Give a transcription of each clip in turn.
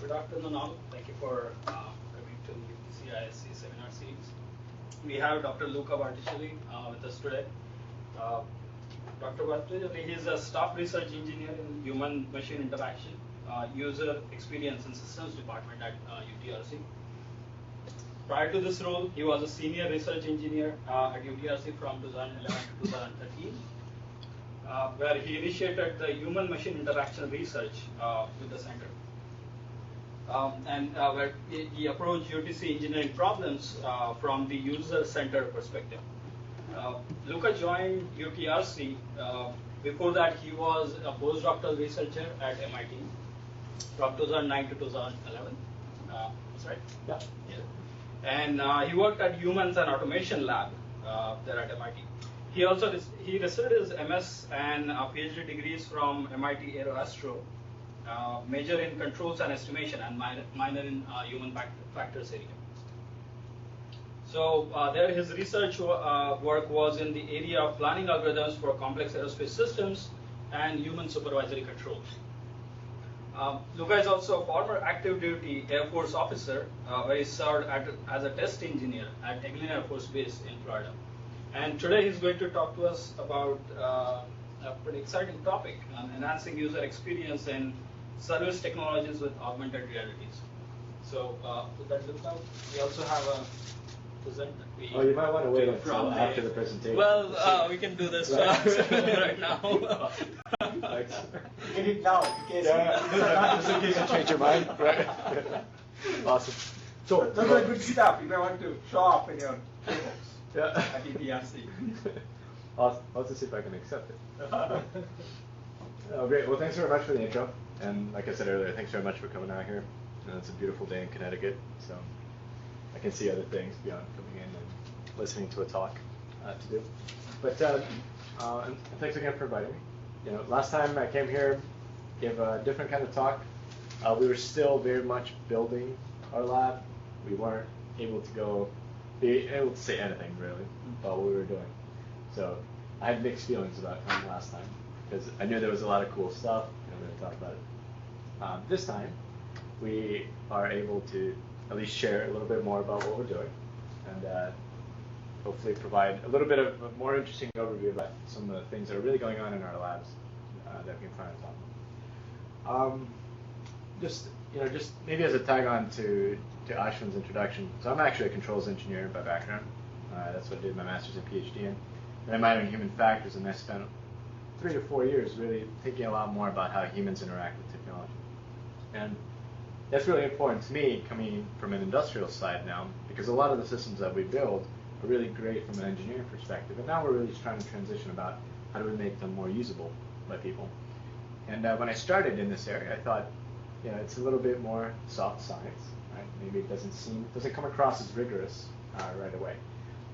Good afternoon all. Thank you for coming to the UPC seminar series. We have Dr. Luca Bertuccelli with us today. Dr. Bertuccelli is a staff research engineer in human-machine interaction, user experience and systems department at UTRC. Prior to this role, he was a senior research engineer at UTRC from 2011 to 2013. Where he initiated the human-machine interaction research with the center. Where he approached UTC engineering problems from the user-centered perspective. Luca joined UTRC. Before that, he was a postdoctoral researcher at MIT from 2009 to 2011. That's right? Yeah. And he worked at Humans and Automation Lab there at MIT. He also received his MS and PhD degrees from MIT AeroAstro, major in controls and estimation, and minor in human factors area. So there his research work was in the area of planning algorithms for complex aerospace systems and human supervisory controls. Luca is also a former active duty Air Force officer, where he served as a test engineer at Eglin Air Force Base in Florida. And today he's going to talk to us about a pretty exciting topic, enhancing user experience in service technologies with augmented realities. So with that, Luca, we also have a present. Oh, you might want to wait until after the presentation. Well, we can do this right now. Thanks. Get it now, in case just in case you change your mind. Right. Awesome. So those are good stuff. You may want to show off in your tables. Yeah. At EPRC. I'll just see if I can accept it. Oh, great. Well, thanks very much for the intro. And like I said earlier, thanks very much for coming out here. It's a beautiful day in Connecticut, so I can see other things beyond coming in and listening to a talk to do. But and thanks again for inviting me. You know, last time I came here, gave a different kind of talk. We were still very much building our lab. We weren't able to be able to say anything really about what we were doing. So I had mixed feelings about coming last time because I knew there was a lot of cool stuff and we were going to talk about it. This time we are able to at least share a little bit more about what we're doing and hopefully provide a little bit of a more interesting overview about some of the things that are really going on in our labs that we can find on top. Just maybe as a tag on to Ashwin's introduction. So I'm actually a controls engineer by background. That's what I did my master's and PhD in. And I minored in human factors, and I spent 3 to 4 years really thinking a lot more about how humans interact with technology. And that's really important to me coming from an industrial side now, because a lot of the systems that we build are really great from an engineering perspective. And now we're really trying to transition about how do we make them more usable by people. And when I started in this area, I thought, it's a little bit more soft science, right? Maybe it doesn't come across as rigorous right away.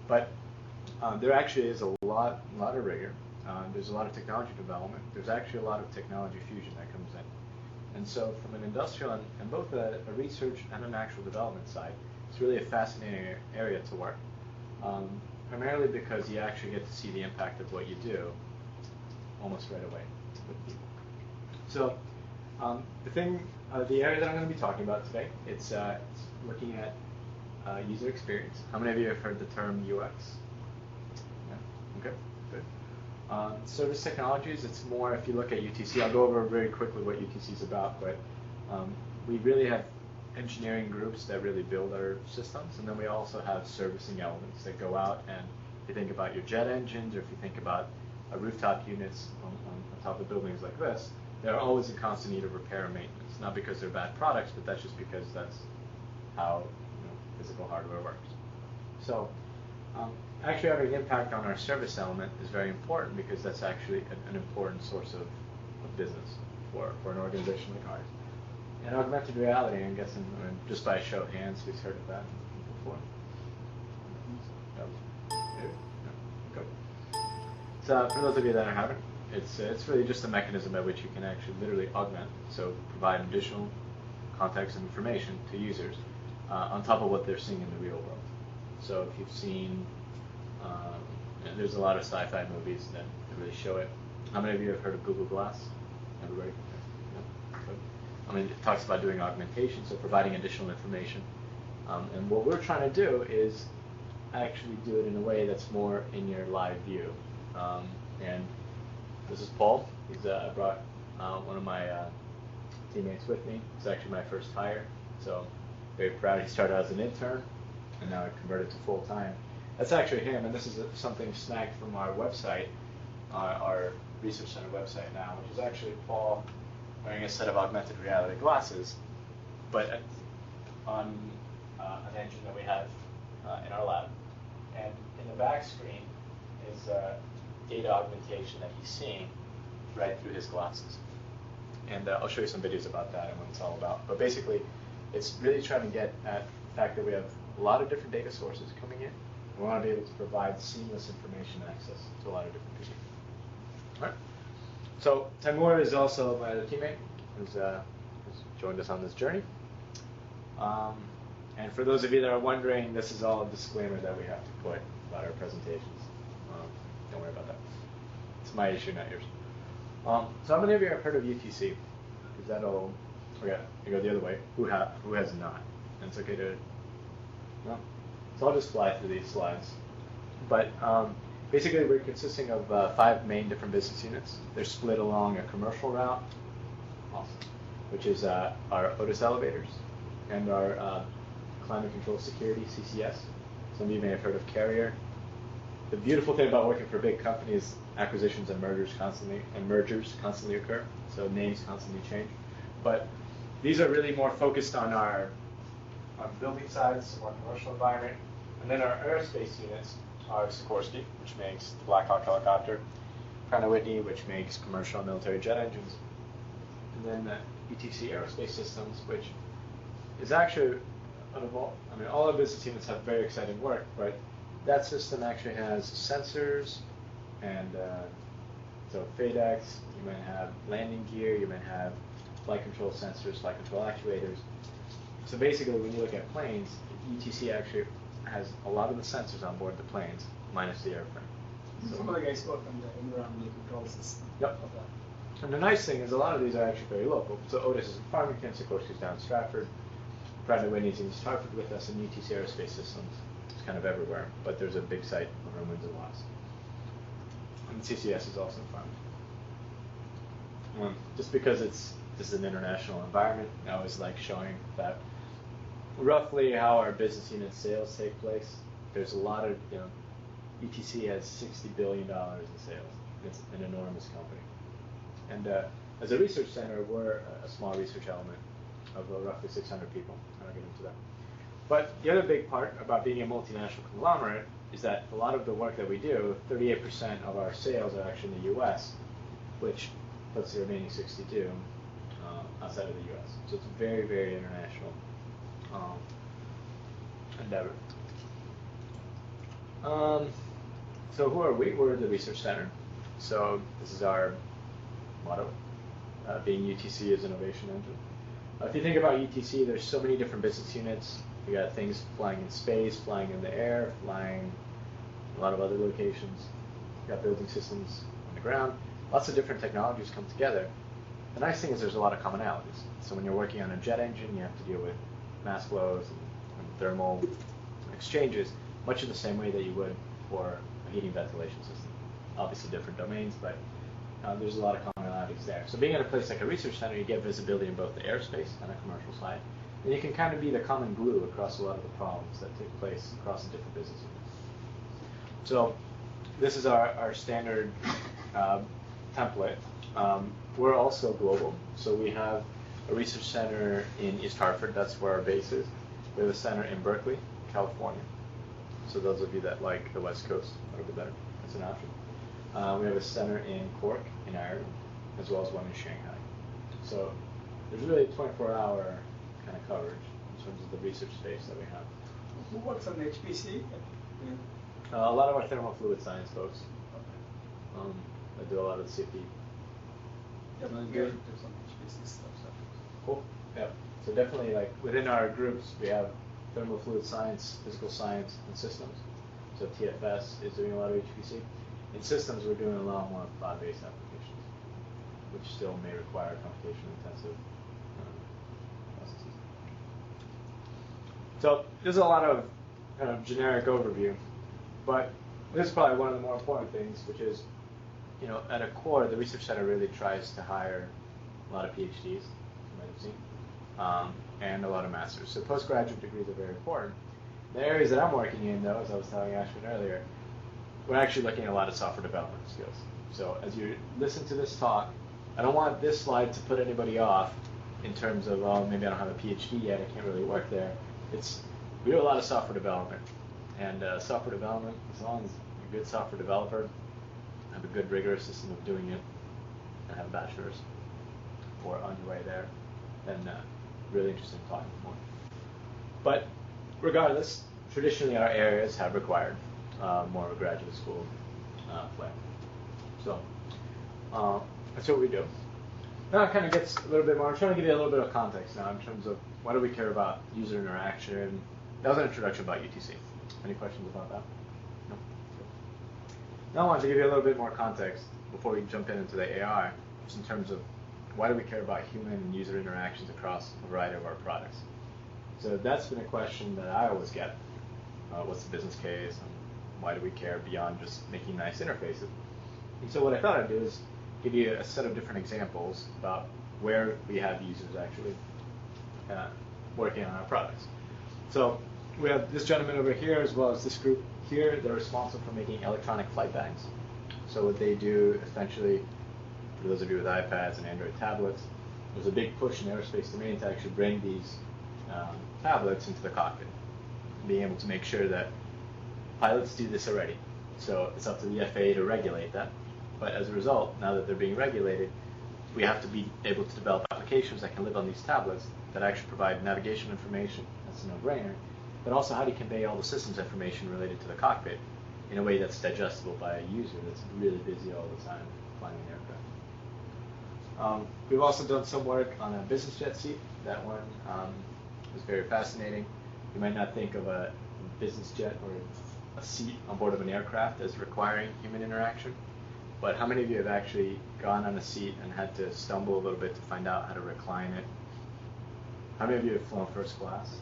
But there actually is a lot of rigor. There's a lot of technology development. There's actually a lot of technology fusion that comes in. And so from an industrial and both a research and an actual development side, it's really a fascinating area to work. Primarily because you actually get to see the impact of what you do almost right away with people. So the area that I'm going to be talking about today, it's looking at user experience. How many of you have heard the term UX? Yeah? Okay, good. Service technologies, it's more, if you look at UTC, I'll go over very quickly what UTC is about, but we really have engineering groups that really build our systems, and then we also have servicing elements that go out, and if you think about your jet engines, or if you think about rooftop units on top of buildings like this, they're always in constant need of repair and maintenance. Not because they're bad products, but that's just because that's how physical hardware works. So actually having an impact on our service element is very important because that's actually an important source of business for an organization like ours. And augmented reality, I'm guessing, just by a show of hands, who's heard of that before? Okay. So for those of you that haven't, it's really just a mechanism by which you can actually literally augment, so provide additional context and information to users on top of what they're seeing in the real world. So if you've seen, there's a lot of sci-fi movies that really show it. How many of you have heard of Google Glass? Everybody? I mean, it talks about doing augmentation, so providing additional information. And what we're trying to do is actually do it in a way that's more in your live view. And this is Paul. I brought one of my teammates with me. It's actually my first hire, so very proud. He started as an intern, and now I converted to full time. That's actually him, and this is something snagged from our website, our research center website now, which is actually Paul wearing a set of augmented reality glasses, but on an engine that we have in our lab. And in the back screen is data augmentation that he's seeing right through his glasses. And I'll show you some videos about that and what it's all about. But basically, it's really trying to get at the fact that we have a lot of different data sources coming in. We want to be able to provide seamless information access to a lot of different people. All right. So Timur is also my other teammate who's joined us on this journey. And for those of you that are wondering, this is all a disclaimer that we have to put about our presentations. Don't worry about that. It's my issue, not yours. So how many of you have heard of UTC? Because that'll, okay, you go the other way. Who has not? And it's okay to, no? So I'll just fly through these slides. But basically we're consisting of 5 main different business units. They're split along a commercial route, which is our Otis elevators, and our climate control security, CCS. Some of you may have heard of Carrier. The beautiful thing about working for big companies, acquisitions and mergers constantly occur, so names constantly change. But these are really more focused on our building sites, more commercial environment. And then our aerospace units are Sikorsky, which makes the Black Hawk helicopter, Pratt & Whitney, which makes commercial and military jet engines, and then UTC Aerospace Systems, which is actually, all our business units have very exciting work, but that system actually has sensors, and so FADEX, you might have landing gear, you might have flight control sensors, flight control actuators. So basically, when you look at planes, UTC actually has a lot of the sensors on board the planes, minus the airframe. So some of the guys work on the environmental control system. Yep. And the nice thing is a lot of these are actually very local. So Otis is in Farmington, Sikorsky's down in Stratford, Pratt & Whitney's in East Hartford with us, and UTC Aerospace Systems is kind of everywhere, but there's a big site over in Windsor Wasp. And CCS is also in Farmington. Just because this is an international environment, I always like showing that roughly how our business unit sales take place. There's a lot of, UTC has $60 billion in sales. It's an enormous company. And as a research center, we're a small research element of roughly 600 people. I'll get into that. But the other big part about being a multinational conglomerate is that a lot of the work that we do, 38% of our sales are actually in the U.S., which puts the remaining 62 outside of the U.S. So it's a very, very international endeavor. So who are we? We're the research center. So this is our motto, being UTC is innovation engine. If you think about UTC, there's so many different business units. You got things flying in space, flying in the air, flying a lot of other locations. You got building systems on the ground. Lots of different technologies come together. The nice thing is there's a lot of commonalities. So when you're working on a jet engine, you have to deal with mass flows and thermal exchanges, much in the same way that you would for a heating ventilation system. Obviously different domains, but there's a lot of commonalities there. So being at a place like a research center, you get visibility in both the airspace and the commercial side. And you can kind of be the common glue across a lot of the problems that take place across the different business units. So this is our standard template. We're also global. So we have a research center in East Hartford. That's where our base is. We have a center in Berkeley, California. So those of you that like the West Coast a little bit better, that's an option. We have a center in Cork, in Ireland, as well as one in Shanghai. So there's really a 24-hour kind of coverage in terms of the research space that we have. Who works on HPC? A lot of our thermal fluid science folks. That do a lot of the CFD. Yep, Good. there's some HPC stuff. Cool. Yeah. So definitely, like within our groups, we have thermal fluid science, physical science, and systems. So TFS is doing a lot of HPC. In systems, we're doing a lot more cloud-based applications, which still may require computation-intensive So there's a lot of kind of generic overview, but this is probably one of the more important things, which is, at a core, the research center really tries to hire a lot of PhDs, you might have seen, and a lot of masters. So postgraduate degrees are very important. The areas that I'm working in, though, as I was telling Ashwin earlier, we're actually looking at a lot of software development skills. So as you listen to this talk, I don't want this slide to put anybody off in terms of, oh, maybe I don't have a PhD yet, I can't really work there. We do a lot of software development. And software development, as long as you're a good software developer, have a good rigorous system of doing it, and have a bachelor's or on your way there, then really interesting talking more. But regardless, traditionally our areas have required more of a graduate school flair. So that's what we do. Now it kind of gets a little bit more, I'm trying to give you a little bit of context now in terms of why do we care about user interaction. That was an introduction about UTC. Any questions about that? No? Now I want to give you a little bit more context before we jump into the AI, just in terms of why do we care about human and user interactions across a variety of our products. So that's been a question that I always get. What's the business case? And why do we care beyond just making nice interfaces? And so what I thought I'd do is give you a set of different examples about where we have users actually working on our products. So we have this gentleman over here as well as this group here. They're responsible for making electronic flight bags. So what they do essentially, for those of you with iPads and Android tablets, there's a big push in aerospace domain to actually bring these tablets into the cockpit, being able to make sure that pilots do this already. So it's up to the FAA to regulate that. But as a result, now that they're being regulated, we have to be able to develop applications that can live on these tablets that actually provide navigation information. That's a no-brainer. But also how do you convey all the systems information related to the cockpit in a way that's digestible by a user that's really busy all the time flying an aircraft. We've also done some work on a business jet seat. That one was very fascinating. You might not think of a business jet or a seat on board of an aircraft as requiring human interaction. But how many of you have actually gone on a seat and had to stumble a little bit to find out how to recline it? How many of you have flown first class?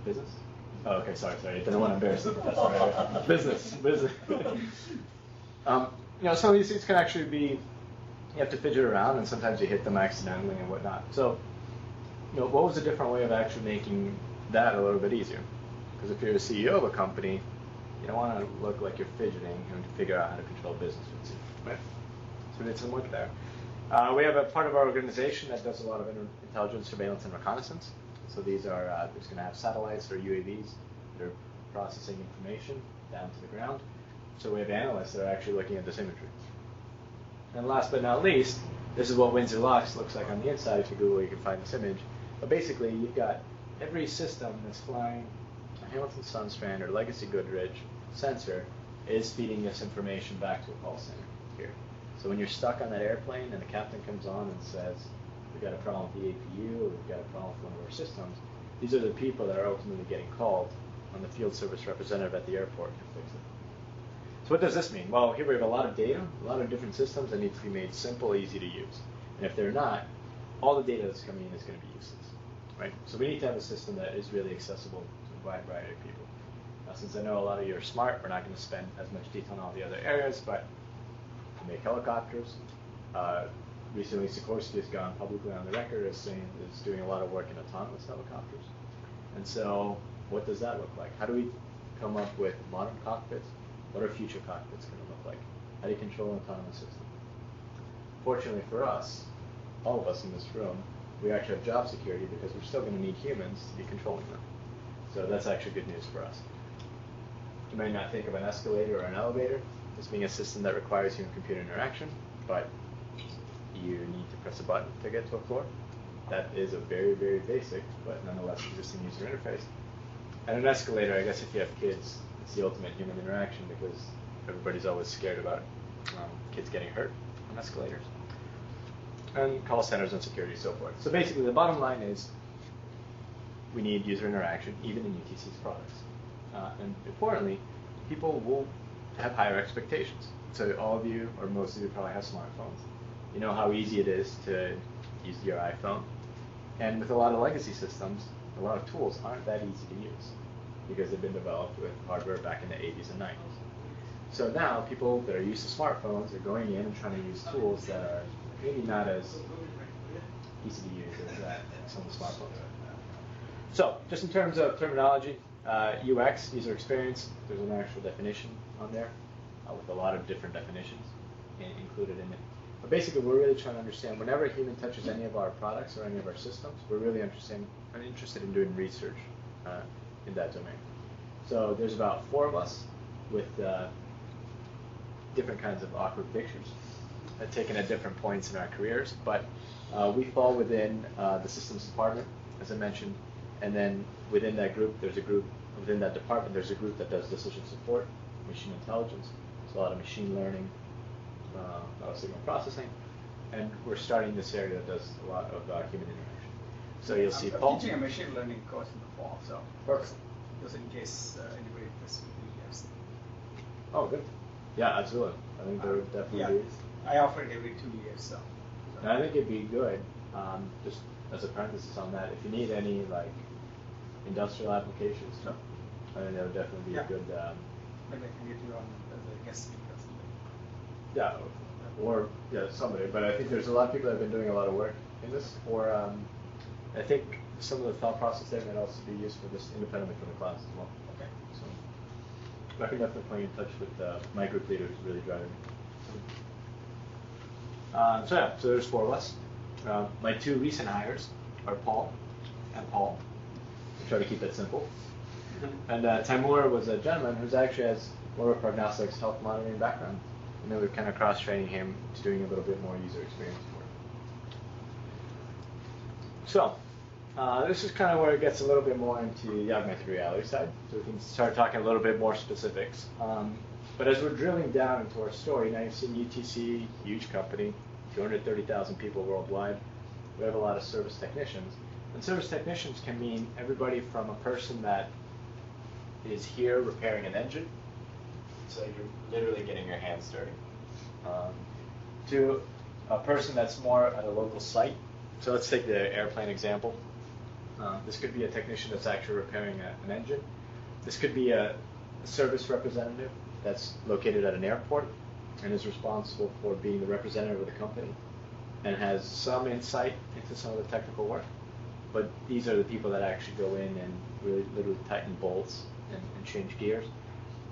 Business? Oh, okay, sorry. I didn't want to embarrass you. That's all right. Business. Some of these seats can actually be, you have to fidget around, and sometimes you hit them accidentally and whatnot. So, what was a different way of actually making that a little bit easier? Because if you're the CEO of a company, you don't want to look like you're fidgeting and to figure out how to control business with you, right? So we did some work there. We have a part of our organization that does a lot of intelligence, surveillance, and reconnaissance. So these are, there's going to have satellites or UAVs that are processing information down to the ground. So we have analysts that are actually looking at this imagery. And last but not least, this is what Windsor Locks looks like on the inside. If you Google, you can find this image. But basically, you've got every system that's flying a Hamilton Sunstrand or Legacy Goodrich sensor is feeding this information back to a call center here. So when you're stuck on that airplane and the captain comes on and says, we've got a problem with the APU, or we've got a problem with one of our systems, these are the people that are ultimately getting called on the field service representative at the airport to fix it. So what does this mean? Well, here we have a lot of data, a lot of different systems that need to be made simple, easy to use. And if they're not, all the data that's coming in is going to be useless, right? So we need to have a system that is really accessible to a wide variety of people. Now, since I know a lot of you are smart, we're not going to spend as much detail on all the other areas, but we make helicopters. Recently, Sikorsky has gone publicly on the record as saying it's doing a lot of work in autonomous helicopters. And so what does that look like? How do we come up with modern cockpits? What are future cockpits going to look like? How do you control an autonomous system? Fortunately for us, all of us in this room, we actually have job security because we're still going to need humans to be controlling them. So that's actually good news for us. You might not think of an escalator or an elevator as being a system that requires human-computer interaction, but you need to press a button to get to a floor. That is a very, very basic, but nonetheless existing user interface. And an escalator, I guess if you have kids, it's the ultimate human interaction because everybody's always scared about kids getting hurt on escalators. And call centers and security, so forth. So basically the bottom line is we need user interaction even in UTC's products. And importantly, people will have higher expectations. So all of you, or most of you, probably have smartphones. You know how easy it is to use your iPhone And with a lot of legacy systems, a lot of tools aren't that easy to use because they've been developed with hardware back in the 80s and 90s. So now people that are used to smartphones are going in and trying to use tools that are maybe not as easy to use as some of the smartphones are. So just in terms of terminology, UX, user experience, there's an actual definition on there with a lot of different definitions included in it. But basically, we're really trying to understand whenever a human touches any of our products or any of our systems, we're really interested in doing research in that domain. So there's about 4 of us with different kinds of awkward pictures taken at different points in our careers, but we fall within the systems department, as I mentioned, and then within that group, within that department, there's a group that does decision support, machine intelligence, so a lot of machine learning, a lot of signal processing, and we're starting this area that does a lot of human interaction. So you'll see Paul. I'm teaching a machine learning course in the fall, so perfect. Just in case anybody interested in yes. Oh, good. Yeah, absolutely. I think there definitely is. I offer it every 2 years, so. And I think it'd be good, just as a parenthesis on that, if you need any like industrial applications, Sure. I think that would definitely be a good. Maybe I can get you on as a guest speaker. Yeah, or somebody. But I think there's a lot of people that have been doing a lot of work in this. Or I think some of the thought process there might also be used for this independently from the class as well. Okay. So I can definitely put you in touch with my group leader who's really driving it. So there's 4 of us. My 2 recent hires are Paul and Paul. I try to keep it simple. And Timur was a gentleman who's actually has more of a prognostics health monitoring background. And then we're kind of cross-training him to doing a little bit more user experience work. So this is kind of where it gets a little bit more into the augmented reality side. So we can start talking a little bit more specifics. But as we're drilling down into our story, now you've seen UTC, huge company, 230,000 people worldwide. We have a lot of service technicians. And service technicians can mean everybody from a person that is here repairing an engine, so you're literally getting your hands dirty, to a person that's more at a local site. So let's take the airplane example. This could be a technician that's actually repairing an engine. This could be a service representative that's located at an airport and is responsible for being the representative of the company and has some insight into some of the technical work. But these are the people that actually go in and really literally tighten bolts and change gears.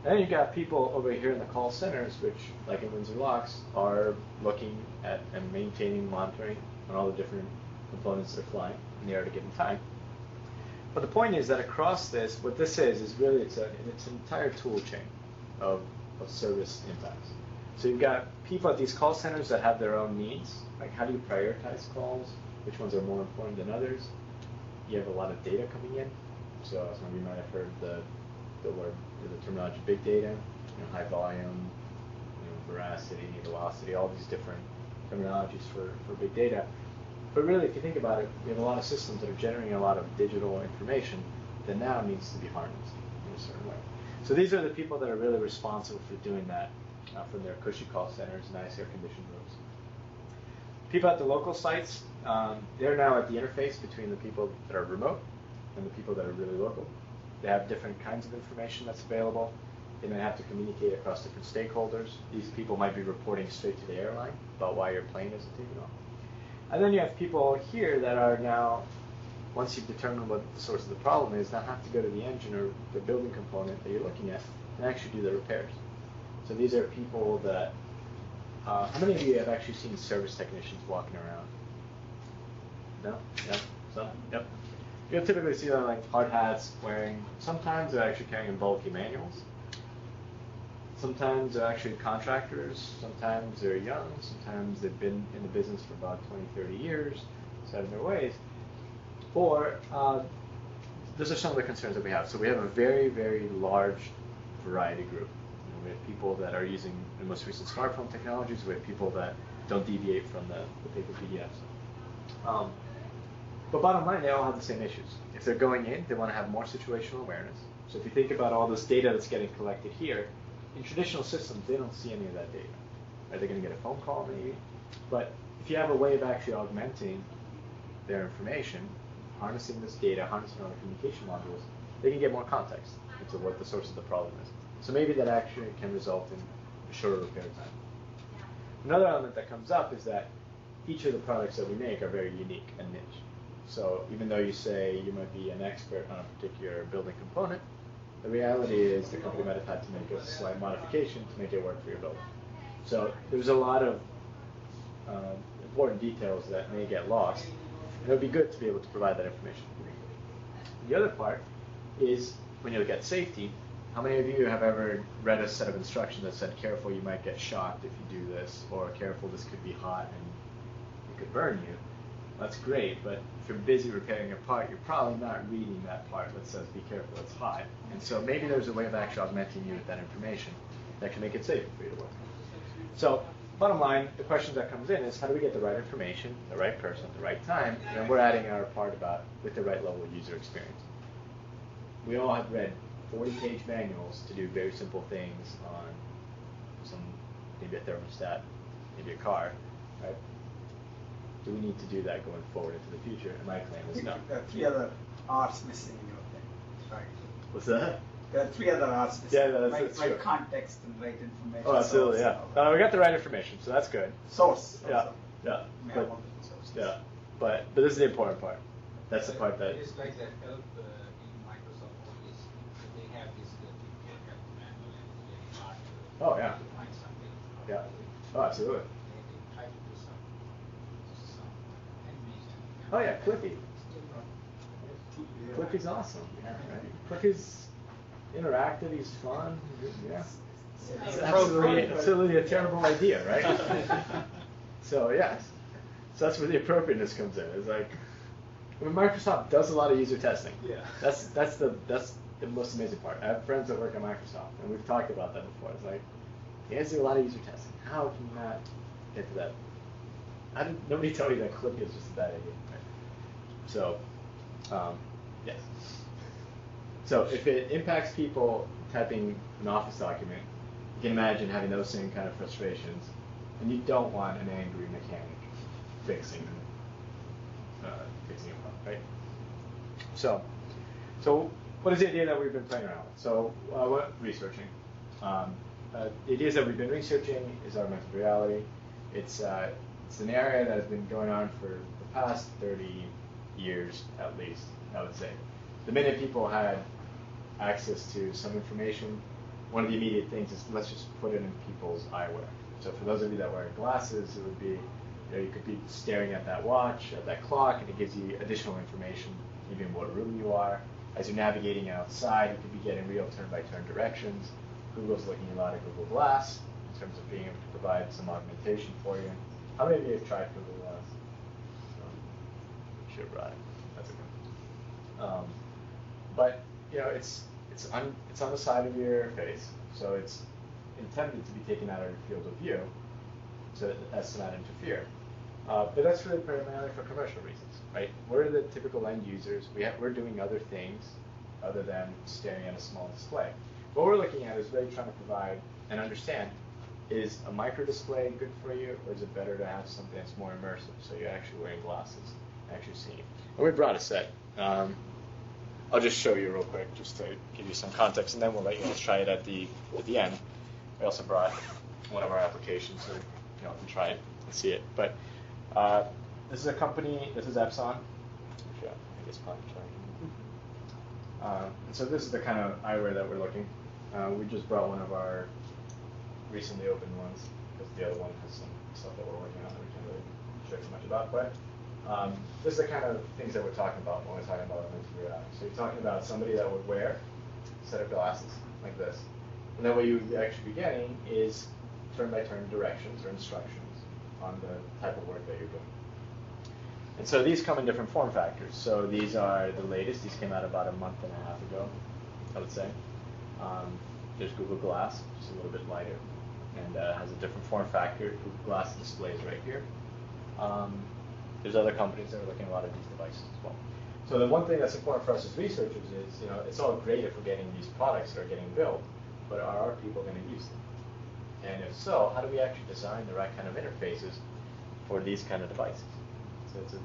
And then you've got people over here in the call centers, which, like in Windsor Locks, are looking at and maintaining, monitoring on all the different components that are flying in the air at a given time. But the point is that across this, what this is really it's an entire tool chain of service impacts. So you've got people at these call centers that have their own needs, like how do you prioritize calls, which ones are more important than others. You have a lot of data coming in, so some of you might have heard the word, the terminology big data, high volume, veracity, velocity, all these different terminologies for big data. But really, if you think about it, we have a lot of systems that are generating a lot of digital information that now needs to be harnessed in a certain way. So these are the people that are really responsible for doing that from their cushy call centers, nice air-conditioned rooms. People at the local sites, they're now at the interface between the people that are remote and the people that are really local. They have different kinds of information that's available. They may have to communicate across different stakeholders. These people might be reporting straight to the airline about why your plane isn't taking off. And then you have people here that are now, once you've determined what the source of the problem is, now have to go to the engine or the building component that you're looking at and actually do the repairs. So these are people that, how many of you have actually seen service technicians walking around? No? Yeah? Some? Yep. You'll typically see them like hard hats wearing, sometimes they're actually carrying bulky manuals. Sometimes they're actually contractors, sometimes they're young, sometimes they've been in the business for about 20, 30 years, set in their ways. Or, those are some of the concerns that we have. So we have a very, very large variety group. We have people that are using the most recent smartphone technologies, we have people that don't deviate from the paper PDFs. But bottom line, they all have the same issues. If they're going in, they want to have more situational awareness. So if you think about all this data that's getting collected here, in traditional systems, they don't see any of that data. Are they going to get a phone call maybe? But if you have a way of actually augmenting their information, harnessing this data, harnessing all the communication modules, they can get more context into what the source of the problem is. So maybe that actually can result in a shorter repair time. Another element that comes up is that each of the products that we make are very unique and niche. So even though you say you might be an expert on a particular building component, the reality is the company might have had to make a slight modification to make it work for your building. So there's a lot of important details that may get lost, and it would be good to be able to provide that information. The other part is when you look at safety, how many of you have ever read a set of instructions that said, careful, you might get shocked if you do this, or careful, this could be hot and it could burn you? That's great, but if you're busy repairing a part, you're probably not reading that part that says, be careful, it's hot. And so maybe there's a way of actually augmenting you with that information that can make it safer for you to work. So bottom line, the question that comes in is, how do we get the right information, the right person, at the right time, and we're adding our part about with the right level of user experience. We all have read 40-page manuals to do very simple things on maybe a thermostat, maybe a car, right? Do we need to do that going forward into the future? And my claim is no. There are 3 other R's missing in your thing, right? What's that? There are 3 other R's missing. Yeah, that's true. Right context and right information. Oh, absolutely, yeah. We got the right information, so that's good. Source. Yeah, Also. yeah. May But, have multiple sources. yeah, but this is the important part. That's the part that. It's like that help in Microsoft Office. They have this typical help manual and it's very hard to Oh, yeah. find something. Yeah. Oh, absolutely. They try to do some animation. Oh yeah, Clippy. Clippy's awesome. Right? Clippy's interactive. He's fun. Yeah. It's absolutely a terrible idea, right? So yes. So that's where the appropriateness comes in. It's like, I mean, Microsoft does a lot of user testing. Yeah. That's the most amazing part. I have friends that work at Microsoft, and we've talked about that before. It's like, you guys do a lot of user testing. How can you not get to that? How did nobody tell you that Clippy is just a bad idea? Right? So, yes. So if it impacts people typing an Office document, you can imagine having those same kind of frustrations, and you don't want an angry mechanic fixing a problem, right? So what is the idea that we've been playing around with? So what researching? The ideas that we've been researching is augmented reality. It's an area that has been going on for the past 30 years at least, I would say. The minute people had access to some information, one of the immediate things is let's just put it in people's eyewear. So for those of you that wear glasses, it would be, you could be staring at that watch, at that clock, and it gives you additional information, even what room you are. As you're navigating outside, you could be getting real turn-by-turn directions. Google's looking a lot at Google Glass in terms of being able to provide some augmentation for you. How many of you have tried Google Glass? Sure, right. That's okay. But it's on the side of your face, so it's intended to be taken out of your field of view, so as to not interfere. But that's really primarily for commercial reasons, right? We're the typical end users. We're doing other things other than staring at a small display. What we're looking at is really trying to provide and understand, is a micro display good for you, or is it better to have something that's more immersive, so you're actually wearing glasses, actually seeing? And we brought a set. I'll just show you real quick, just to give you some context, and then we'll let you guys try it at the end. We also brought one of our applications, so you can try it and see it. But this is a company. This is Epson. Actually, I guess probably try. And so this is the kind of eyewear that we're looking. We just brought one of our recently opened ones because the other one has some stuff that we're working on that we can't really share too much about. But this is the kind of things that we're talking about when we're talking about augmented reality. So you're talking about somebody that would wear a set of glasses like this. And then what you would actually be getting is turn-by-turn directions or instructions on the type of work that you're doing. And so these come in different form factors. So these are the latest. These came out about a month and a half ago, I would say. There's Google Glass, just a little bit lighter, and has a different form factor. Google Glass displays right here. There's other companies that are looking at a lot of these devices as well. So the one thing that's important for us as researchers is, it's all great if we're getting these products that are getting built, but are people going to use them? And if so, how do we actually design the right kind of interfaces for these kind of devices? So it's a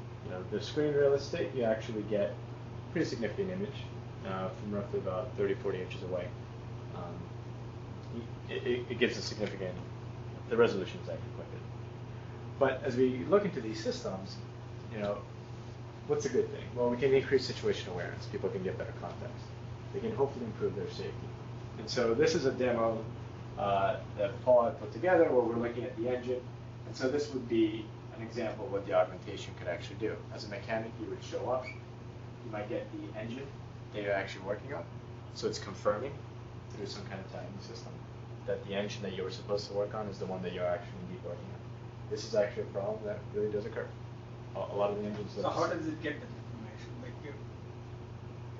the screen real estate, you actually get a pretty significant image from roughly about 30, 40 inches away. It gives a significant, the resolution is actually quite good. But as we look into these systems, what's a good thing? Well, we can increase situation awareness. People can get better context. They can hopefully improve their safety. And so this is a demo that Paul had put together where we're looking at the engine. And so this would be an example of what the augmentation could actually do. As a mechanic, you would show up. You might get the engine that you're actually working on. So it's confirming through some kind of tagging system that the engine that you were supposed to work on is the one that you're actually going to be working on. This is actually a problem that really does occur. A lot of the engines. So how does it get that information? Like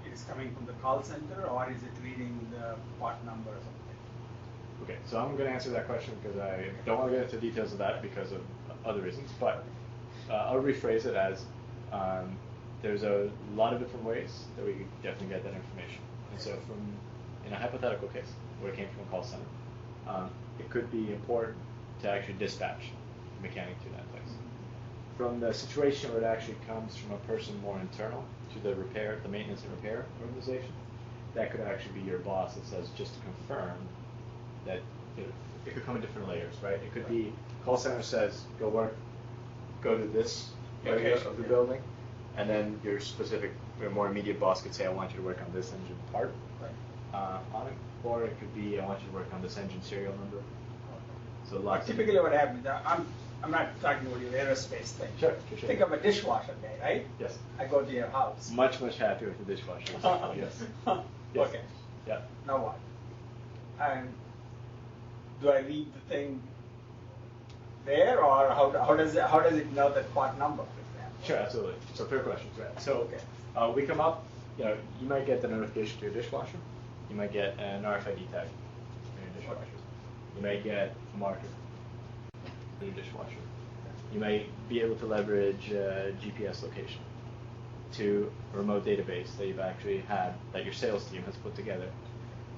it is coming from the call center, or is it reading the part number or something? Okay, so I'm going to answer that question because I don't want to get into details of that because of other reasons, but I'll rephrase it as there's a lot of different ways that we could definitely get that information. And so in a hypothetical case where it came from a call center, it could be important to actually dispatch a mechanic to that place. From the situation where it actually comes from a person more internal to the maintenance and repair organization, that could actually be your boss that says, just to confirm that it could come in different layers, right? It could be call center says, go to this area of the building, and then your more immediate boss could say, I want you to work on this engine part on it, or it could be, I want you to work on this engine serial number. So typically what happens, I'm not talking about your aerospace thing. Sure. Think of a dishwasher guy, right? Yes. I go to your house. Much happier with the dishwasher. Yes. Yes. Okay. Yeah. Now what? And do I read the thing there, or how does it know that part number, for example? Sure, absolutely. So fair questions, right? So okay. We come up. You might get the notification to your dishwasher. You might get an RFID tag in your dishwasher. You might get a marker in your dishwasher. You might be able to leverage GPS location to a remote database that you've actually had, that your sales team has put together,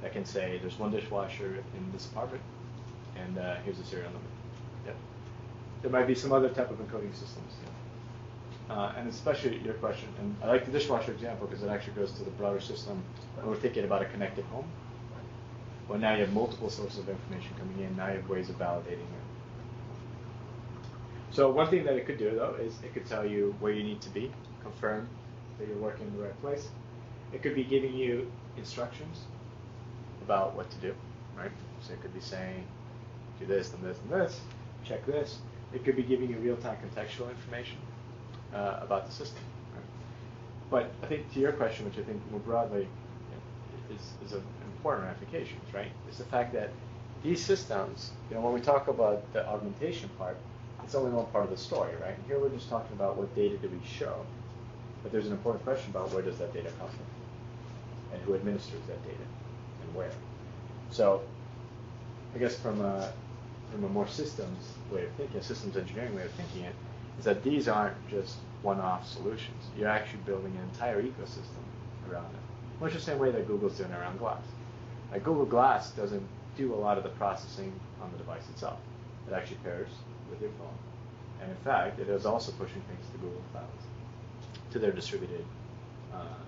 that can say there's one dishwasher in this apartment, and here's the serial number. Yep. There might be some other type of encoding systems. And especially your question, and I like the dishwasher example because it actually goes to the broader system when we're thinking about a connected home. Well, now you have multiple sources of information coming in, now you have ways of validating it. So one thing that it could do, though, is it could tell you where you need to be, confirm that you're working in the right place. It could be giving you instructions about what to do, right? So it could be saying, do this and this and this, check this. It could be giving you real-time contextual information about the system. Right? But I think to your question, which I think more broadly is an important ramifications, right? Is the fact that these systems, when we talk about the augmentation part, it's only one part of the story, right? And here we're just talking about what data do we show, but there's an important question about where does that data come from, and who administers that data, and where. So, I guess from a more systems way of thinking, a systems engineering way of thinking it, is that these aren't just one-off solutions. You're actually building an entire ecosystem around it, much the same way that Google's doing around Glass. Like Google Glass doesn't do a lot of the processing on the device itself. It actually pairs with your phone. And in fact, it is also pushing things to Google Clouds, to their distributed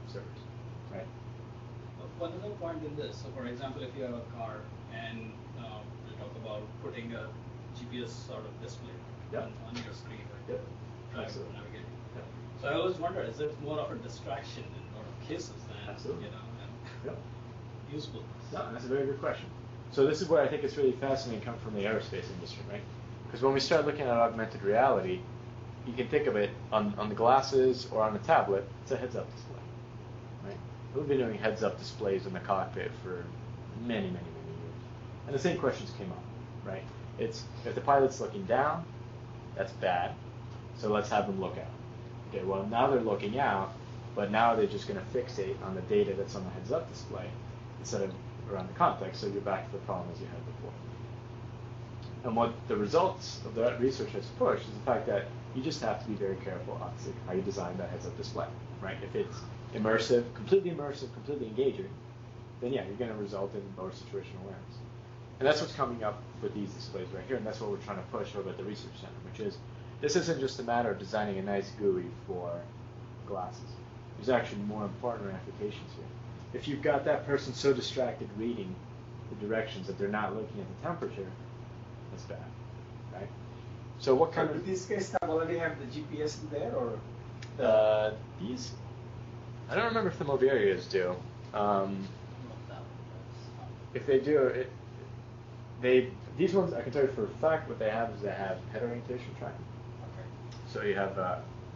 servers, right? One other point in this, so for example, if you have a car and we talk about putting a GPS sort of display on your screen, right? Yep. Absolutely. Navigating. Yep. So I always wonder, is it more of a distraction in a lot of cases than useful? No, that's a very good question. So this is where I think it's really fascinating coming from the aerospace industry, right? Because when we start looking at augmented reality, you can think of it on the glasses or on the tablet, it's a heads-up display, right? We've been doing heads-up displays in the cockpit for many, many, many years. And the same questions came up, right? It's, if the pilot's looking down, that's bad, so let's have them look out. Okay, well, now they're looking out, but now they're just going to fixate on the data that's on the heads-up display instead of around the context, so you're back to the problem as you had before. And what the results of that research has pushed is the fact that you just have to be very careful, obviously, how you design that heads-up display, right? If it's immersive, completely engaging, then yeah, you're going to result in lower situational awareness. And that's what's coming up with these displays right here, and that's what we're trying to push over at the research center, which is this isn't just a matter of designing a nice GUI for glasses. There's actually more important applications here. If you've got that person so distracted reading the directions that they're not looking at the temperature, that's bad, right? So what kind of... these guys already have the GPS in there, or? These, I don't remember if the Moverias do. If they do, these ones, I can tell you for a fact, what they have is they have head orientation tracking. Okay. So you have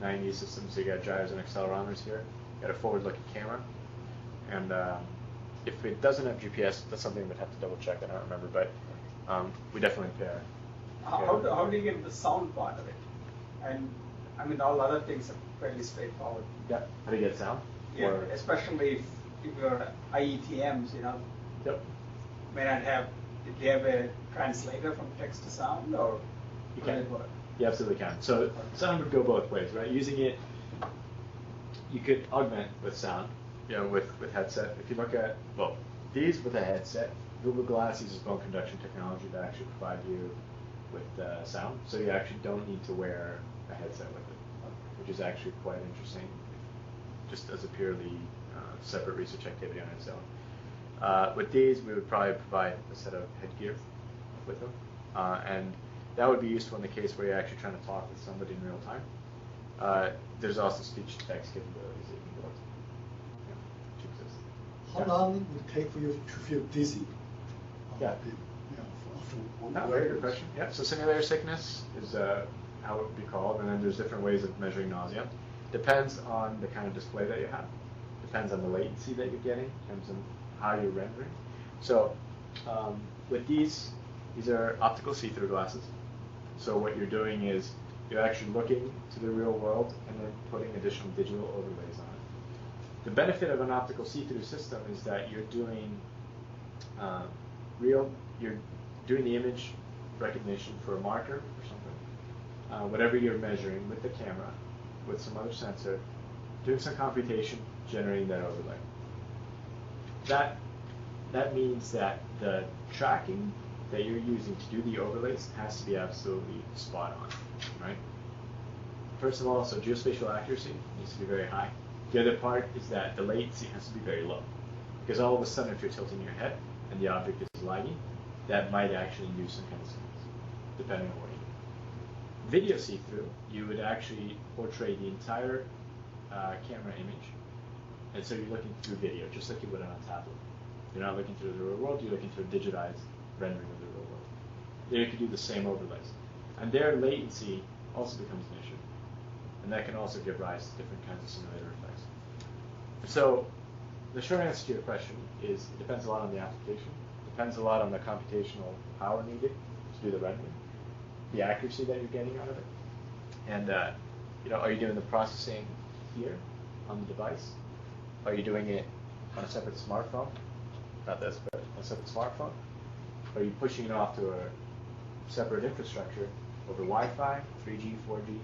9E systems, so you got gyros and accelerometers here. You got a forward-looking camera. And if it doesn't have GPS, that's something we'd have to double check. I don't remember, but we definitely pair. How do you get the sound part of it? And I mean, all other things are fairly straightforward. Yeah. How do you get sound? Yeah, Or, especially if you're IETMs, you know. Yep. May not have. Do you have a translator from text to sound, or You will can. it work? You absolutely can. So sound would go both ways, right? Using it, you could augment with sound, you know, with headset. If you look at, well, these with a headset, Google Glass uses bone conduction technology to actually provide you with sound, so you actually don't need to wear a headset with it, which is actually quite interesting, just as a purely separate research activity on its own. With these, we would probably provide a set of headgear with them, and that would be useful in the case where you're actually trying to talk with somebody in real time. There's also speech-to-text capabilities that you can go to, which exist. How long would it take for you to feel dizzy? Yeah. After one No, very good question. Yeah, so simulator sickness is how it would be called, and then there's different ways of measuring nausea. Depends on the kind of display that you have. Depends on the latency that you're getting in terms of how you're rendering. So with these are optical see-through glasses. So what you're doing is you're actually looking to the real world and then putting additional digital overlays on it. The benefit of an optical see-through system is that you're doing you're doing the image recognition for a marker or something, whatever you're measuring with the camera, with some other sensor, doing some computation, generating that overlay. That means that the tracking that you're using to do the overlays has to be absolutely spot on, right? First of all, so geospatial accuracy needs to be very high. The other part is that the latency has to be very low, because all of a sudden if you're tilting your head and the object is lagging, that might actually induce some kind of signals, depending on what you do. Video see-through, you would actually portray the entire camera image, and so you're looking through video, just like you would on a tablet. You're not looking through the real world, you're looking through a digitized rendering of the real world. There you could do the same overlays. And their latency also becomes an issue. And that can also give rise to different kinds of simulator effects. So the short answer to your question is it depends a lot on the application. Depends a lot on the computational power needed to do the rendering, the accuracy that you're getting out of it. And are you doing the processing here on the device? Are you doing it on a separate smartphone? Not this, but a separate smartphone? Are you pushing it off to a separate infrastructure over Wi-Fi, 3G, 4G?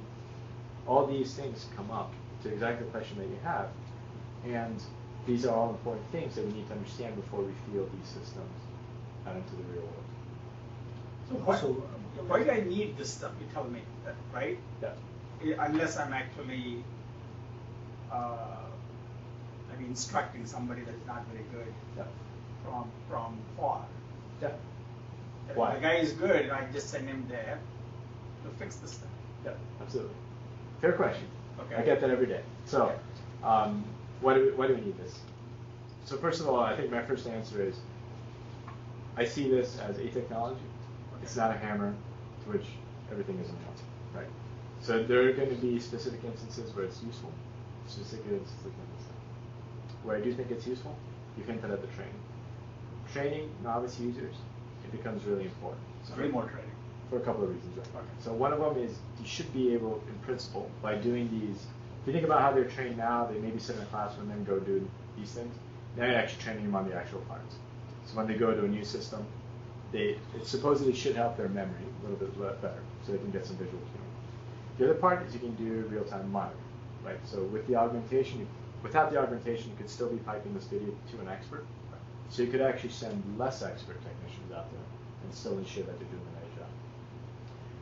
All these things come up to exactly the question that you have. And these are all important things that we need to understand before we field these systems out into the real world. So why do I need this stuff? You tell me that, right? Yeah. Unless I'm actually instructing somebody that's not very good from far. Yeah. Why? The guy is good, I just send him there to fix this thing. Yeah, absolutely. Fair question. Okay. I get that every day. So, why do we need this? So first of all, I think my first answer is, I see this as a technology. Okay. It's not a hammer to which everything is a nail, right? So there are going to be specific instances where it's useful, specific instances where it's not. Where I do think it's useful, you can put at the training. Training novice users, it becomes really important. So Way more training. For a couple of reasons, right? Okay. So one of them is you should be able, in principle, by doing these, if you think about how they're trained now, they maybe sit in a classroom and then go do these things. Now you're actually training them on the actual parts. So when they go to a new system, it supposedly should help their memory a little bit better, so they can get some visual cueing. The other part is you can do real-time monitoring, right? So with the augmentation, without the augmentation, you could still be piping this video to an expert. So you could actually send less expert technicians out there and still ensure that they're doing the right job.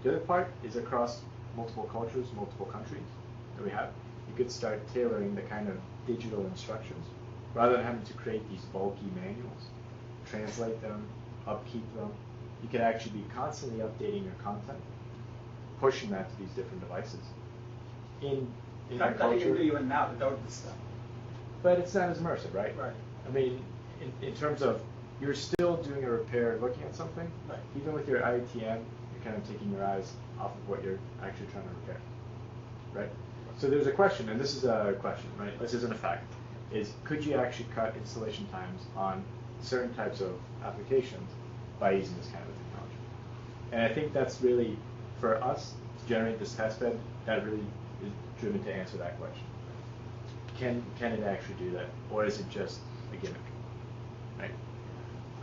The other part is across multiple cultures, multiple countries that we have, you could start tailoring the kind of digital instructions rather than having to create these bulky manuals, translate them, upkeep them. You could actually be constantly updating your content, pushing that to these different devices. In your That you culture, can do even now without this stuff. but it's not as immersive, right? Right. I mean, in terms of you're still doing a repair, looking at something. Right. Even with your IETM, you're kind of taking your eyes off of what you're actually trying to repair, right? So there's a question, and this is a question, right? This isn't a fact. Is could you actually cut installation times on certain types of applications by using this kind of technology? And I think that's really, for us, to generate this test bed, that really is driven to answer that question. Can it actually do that, or is it just a gimmick, right?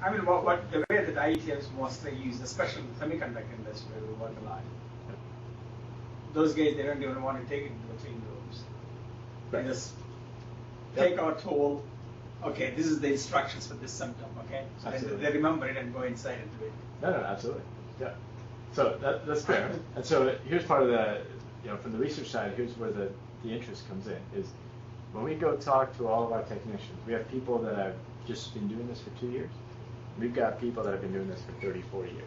I mean, what the way that IETFs mostly use, especially in the semiconductor industry, where we work a lot. Those guys, they don't even want to take it into the clean rooms. Right. They just take our tool. Okay, this is the instructions for this symptom. Okay, so they remember it and go inside and do it. No, absolutely. Yeah. So that's fair. And so here's part of the, from the research side, here's where the interest comes in, is when we go talk to all of our technicians, we have people that have just been doing this for 2 years. We've got people that have been doing this for 30, 40 years.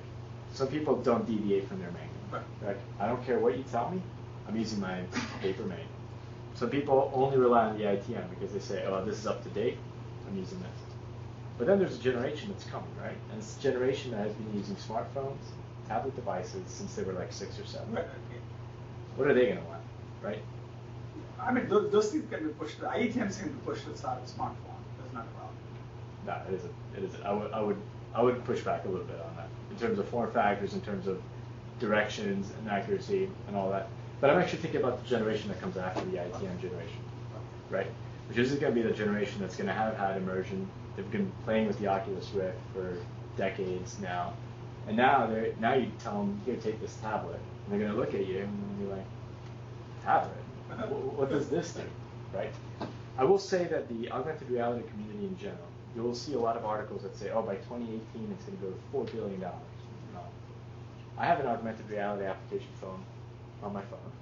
Some people don't deviate from their manual. Like, I don't care what you tell me, I'm using my paper manual. Some people only rely on the ITM because they say, oh, this is up to date, I'm using this. But then there's a generation that's coming, right? And it's a generation that has been using smartphones, tablet devices since they were like 6 or 7. Right. What are they going to want, right? I mean, those things can be pushed. The IETMs can be pushed to the smartphone. That's not a problem. No, it isn't. It isn't. I would push back a little bit on that in terms of form factors, in terms of directions and accuracy and all that. But I'm actually thinking about the generation that comes after the ITM generation, right? Which is going to be the generation that's going to have had immersion. They've been playing with the Oculus Rift for decades now, and now you tell them, here, take this tablet, and they're going to look at you and be like, tablet? What does this do, right? I will say that the augmented reality community in general, you will see a lot of articles that say, oh, by 2018 it's going to go to $4 billion. No. I have an augmented reality application phone on my phone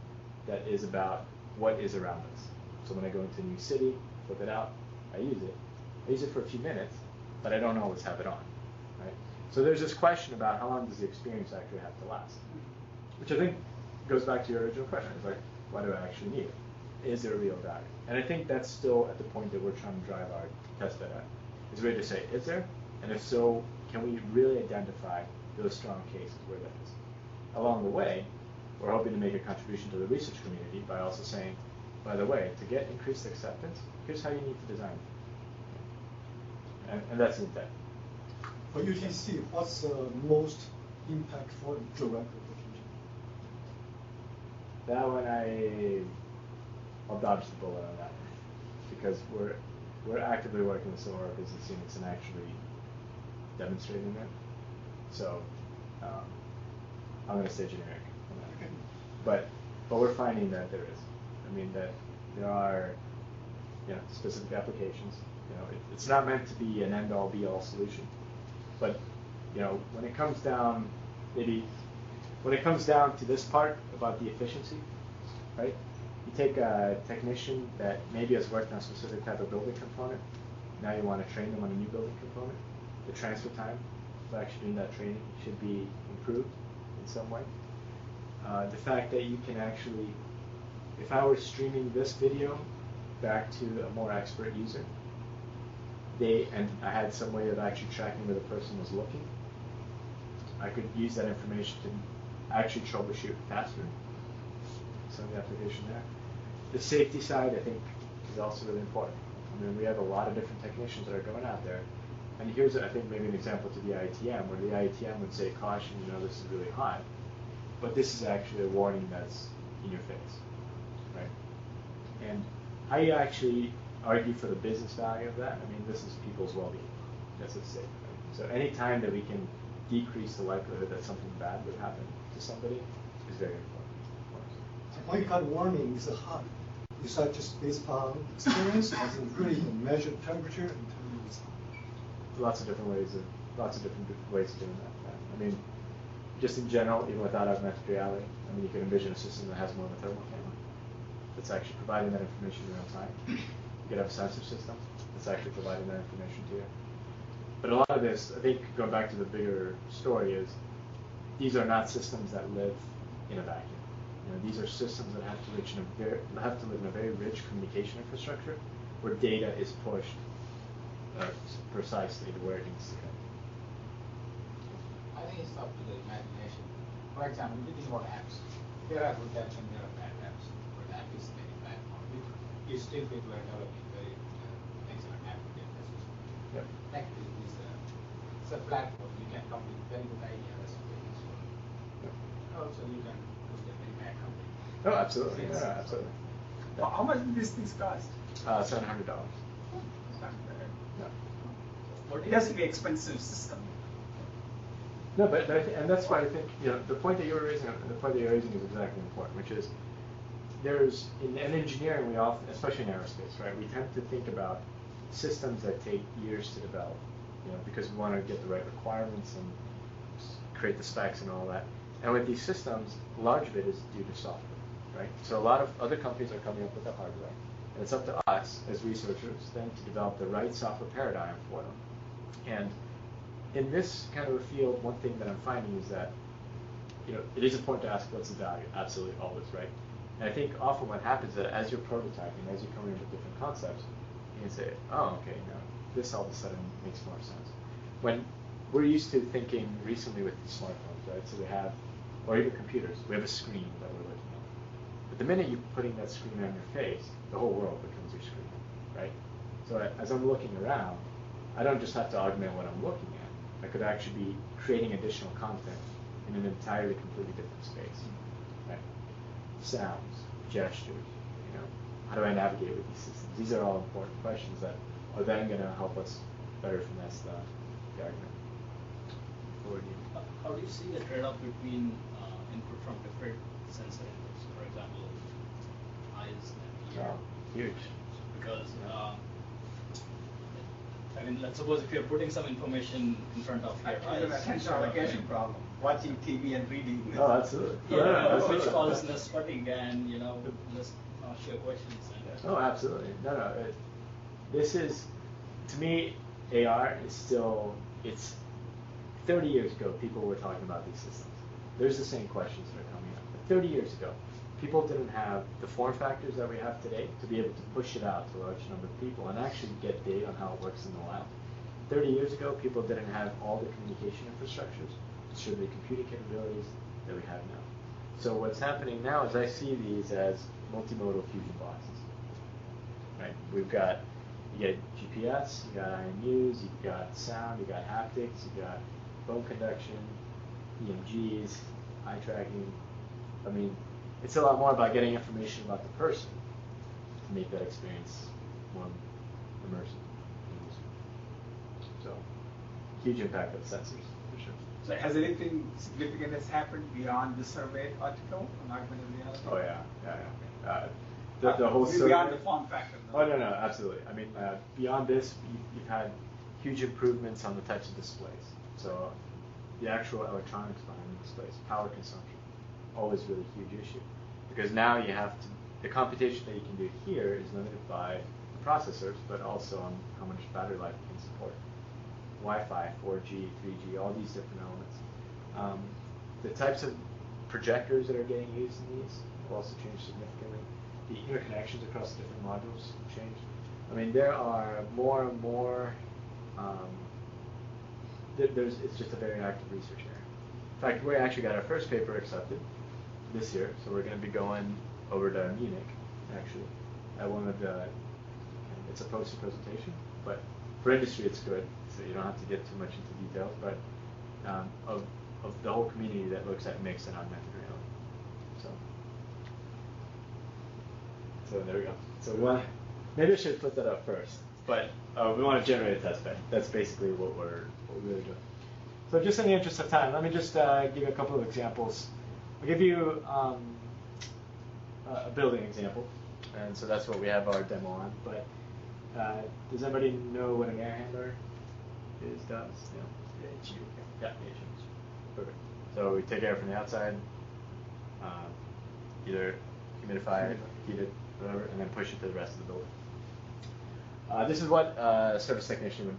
that is about what is around us. So when I go into a new city, flip it out, I use it. I use it for a few minutes, but I don't always have it on, right? So there's this question about how long does the experience actually have to last, which I think goes back to your original question. It's like, why do I actually need it? Is there a real value? And I think that's still at the point that we're trying to drive our test bed at. Is a way to say, is there? And if so, can we really identify those strong cases where that is? Along the way, we're hoping to make a contribution to the research community by also saying, by the way, to get increased acceptance, here's how you need to design it. And that's the intent. For UTC, what's the most impactful direct application? That one I'll dodge the bullet on that one, because we're actively working with some of our business units and actually demonstrating it. So I'm going to stay generic on that. But we're finding that there is. I mean, that there are specific applications. It's not meant to be an end-all be-all solution. But when it comes down to this part about the efficiency, right? You take a technician that maybe has worked on a specific type of building component. Now you want to train them on a new building component. The transfer time for actually doing that training should be improved in some way. The fact that you can actually, if I were streaming this video back to a more expert user, and I had some way of actually tracking where the person was looking, I could use that information to actually troubleshoot faster. Some of the application there. The safety side, I think, is also really important. I mean, we have a lot of different technicians that are going out there. And here's, I think, maybe an example to the IETM, where the IETM would say, caution, this is really hot. But this is actually a warning that's in your face, right? And how you actually argue for the business value of that, I mean, this is people's well-being. That's what's safe. Right? So any time that we can decrease the likelihood that something bad would happen to somebody is very important. Why you got warning is hot? Is that just based on experience, or is it really measure temperature and Lots of different ways of doing that. I mean, just in general, even without augmented reality, I mean, you can envision a system that has more of a thermal camera that's actually providing that information in real time. You could have a sensor system that's actually providing that information to you. But a lot of this, I think, going back to the bigger story, is these are not systems that live in a vacuum. These are systems that have to live in a very rich communication infrastructure where data is pushed precisely to where it needs to go. I think it's up to the imagination. For example, if you think about apps, there are good apps and there are bad apps, but the app is very bad. You still people are developing very excellent app to get the system. Yep. Actually, it's a platform. You can come with very good ideas. Yep. Also, you can put a very bad company. Oh, absolutely. Yeah, absolutely. How much do these things cost? $700. Yeah. It has to be expensive system. No, but and that's why I think the point that you're raising is exactly important, which is there's in engineering we often, especially in aerospace, right, we tend to think about systems that take years to develop, because we want to get the right requirements and create the specs and all that. And with these systems, a large of it is due to software, right? So a lot of other companies are coming up with the hardware, and it's up to us as researchers then to develop the right software paradigm for them. And in this kind of a field, one thing that I'm finding is that, it is important to ask what's the value, absolutely always, right? And I think often what happens is that as you're prototyping, as you're coming up with different concepts, you can say, oh, okay, this all of a sudden makes more sense. When we're used to thinking recently with these smartphones, right? So we have, or even computers, we have a screen that we're looking at. But the minute you're putting that screen on your face, the whole world becomes your screen, right? So as I'm looking around, I don't just have to augment what I'm looking at. I could actually be creating additional content in an entirely completely different space, right? Sounds, gestures, how do I navigate with these systems? These are all important questions that are then going to help us better finesse the argument. How do you see the trade-off between input from different sensor inputs? For example, eyes and ear. Oh, huge. Because let's suppose if you're putting some information in front of your eyes. It's an attention allocation problem. Watching TV and reading. Oh, absolutely. Which causes less fatigue and less sheer questions. Oh, absolutely. No. This is, to me, AR is still. It's 30 years ago, people were talking about these systems. There's the same questions that are coming up. But 30 years ago, people didn't have the form factors that we have today to be able to push it out to a large number of people and actually get data on how it works in the lab. 30 years ago, people didn't have all the communication infrastructures to show the computing capabilities that we have now. So what's happening now is I see these as multimodal fusion boxes. Right? You get GPS, you got IMUs, you've got sound, you got haptics, you got bone conduction, EMGs, eye tracking. I mean, it's a lot more about getting information about the person to make that experience more immersive. So, huge impact of sensors, for sure. So has anything significant has happened beyond the survey article on augmented reality? Oh yeah. The whole survey. Beyond the form factor. Oh no, absolutely. I mean, beyond this, you've had huge improvements on the types of displays. So, the actual electronics behind the displays, power consumption, always really huge issue, because now you have to. The computation that you can do here is limited by the processors, but also on how much battery life it can support. Wi-Fi, 4G, 3G, all these different elements. The types of projectors that are getting used in these will also change significantly. The interconnections across the different modules change. I mean, there are more and more. It's just a very active research area. In fact, we actually got our first paper accepted this year, so we're going to be going over to Munich, actually, at one of the. It's a poster presentation, but for industry it's good, so you don't have to get too much into details. But of the whole community that looks at mixed and augmented reality. So there we go. So we want. Maybe I should put that up first, but we want to generate a test bed. That's basically what we're really doing. So just in the interest of time, let me just give you a couple of examples. I'll give you a building example, and so that's what we have our demo on. But does anybody know what an air handler does? Yeah, it's you. Yeah, Perfect. So we take air from the outside, either humidify it, heat it, whatever, and then push it to the rest of the building. This is what a service technician would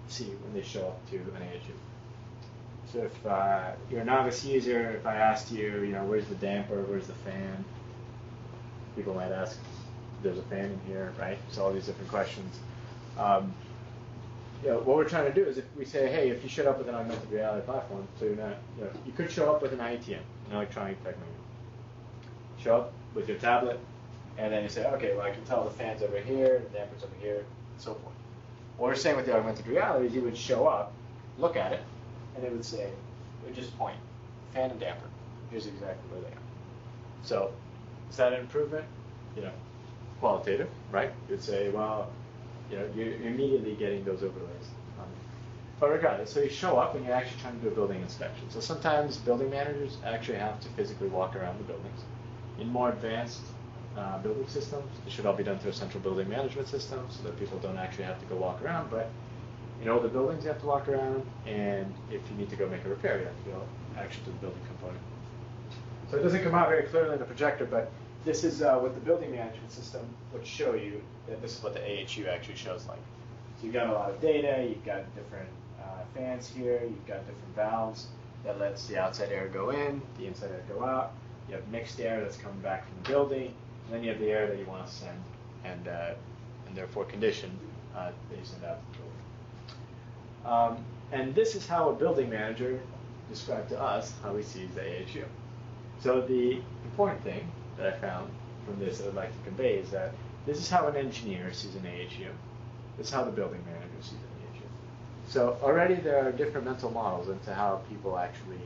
see when they show up to an AHU. So if you're a novice user, if I asked you, where's the damper, where's the fan? People might ask, there's a fan in here, right? So all these different questions. What we're trying to do is if we say, hey, if you showed up with an augmented reality platform, so you're not, you could show up with an IETM, an electronic tech manual. Show up with your tablet, and then you say, okay, well, I can tell the fan's over here, the damper's over here, and so forth. What we're saying with the augmented reality is you would show up, look at it, and it would say, it would just point, fan and damper. Here's exactly where they are. So, is that an improvement? Qualitative, right? You'd say, well, you're immediately getting those overlays. But regardless, so you show up and you're actually trying to do a building inspection. So sometimes building managers actually have to physically walk around the buildings. In more advanced building systems, it should all be done through a central building management system so that people don't actually have to go walk around. But in older buildings, you have to walk around, and if you need to go make a repair, you have to go actually to the building component. So it doesn't come out very clearly in the projector, but this is what the building management system would show you. That this is what the AHU actually shows like. So you've got a lot of data, you've got different fans here, you've got different valves that lets the outside air go in, the inside air go out. You have mixed air that's coming back from the building, and then you have the air that you want to send, and therefore conditioned that you send out to the building. And this is how a building manager described to us how he sees the AHU. So the important thing that I found from this that I'd like to convey is that this is how an engineer sees an AHU. This is how the building manager sees an AHU. So already there are different mental models into how people actually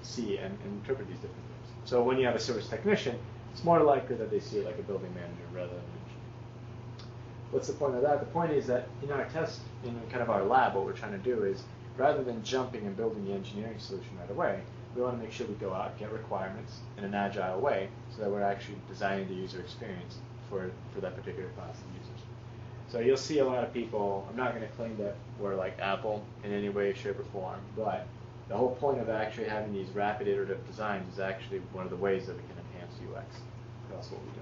see and interpret these different things. So when you have a service technician, it's more likely that they see it like a building manager rather than an engineer. What's the point of that? The point is that in our test, in kind of our lab, what we're trying to do is, rather than jumping and building the engineering solution right away, we want to make sure we go out, get requirements in an agile way, so that we're actually designing the user experience for that particular class of users. So you'll see a lot of people, I'm not going to claim that we're like Apple in any way, shape, or form, but the whole point of actually having these rapid iterative designs is actually one of the ways that we can enhance UX. That's what we do.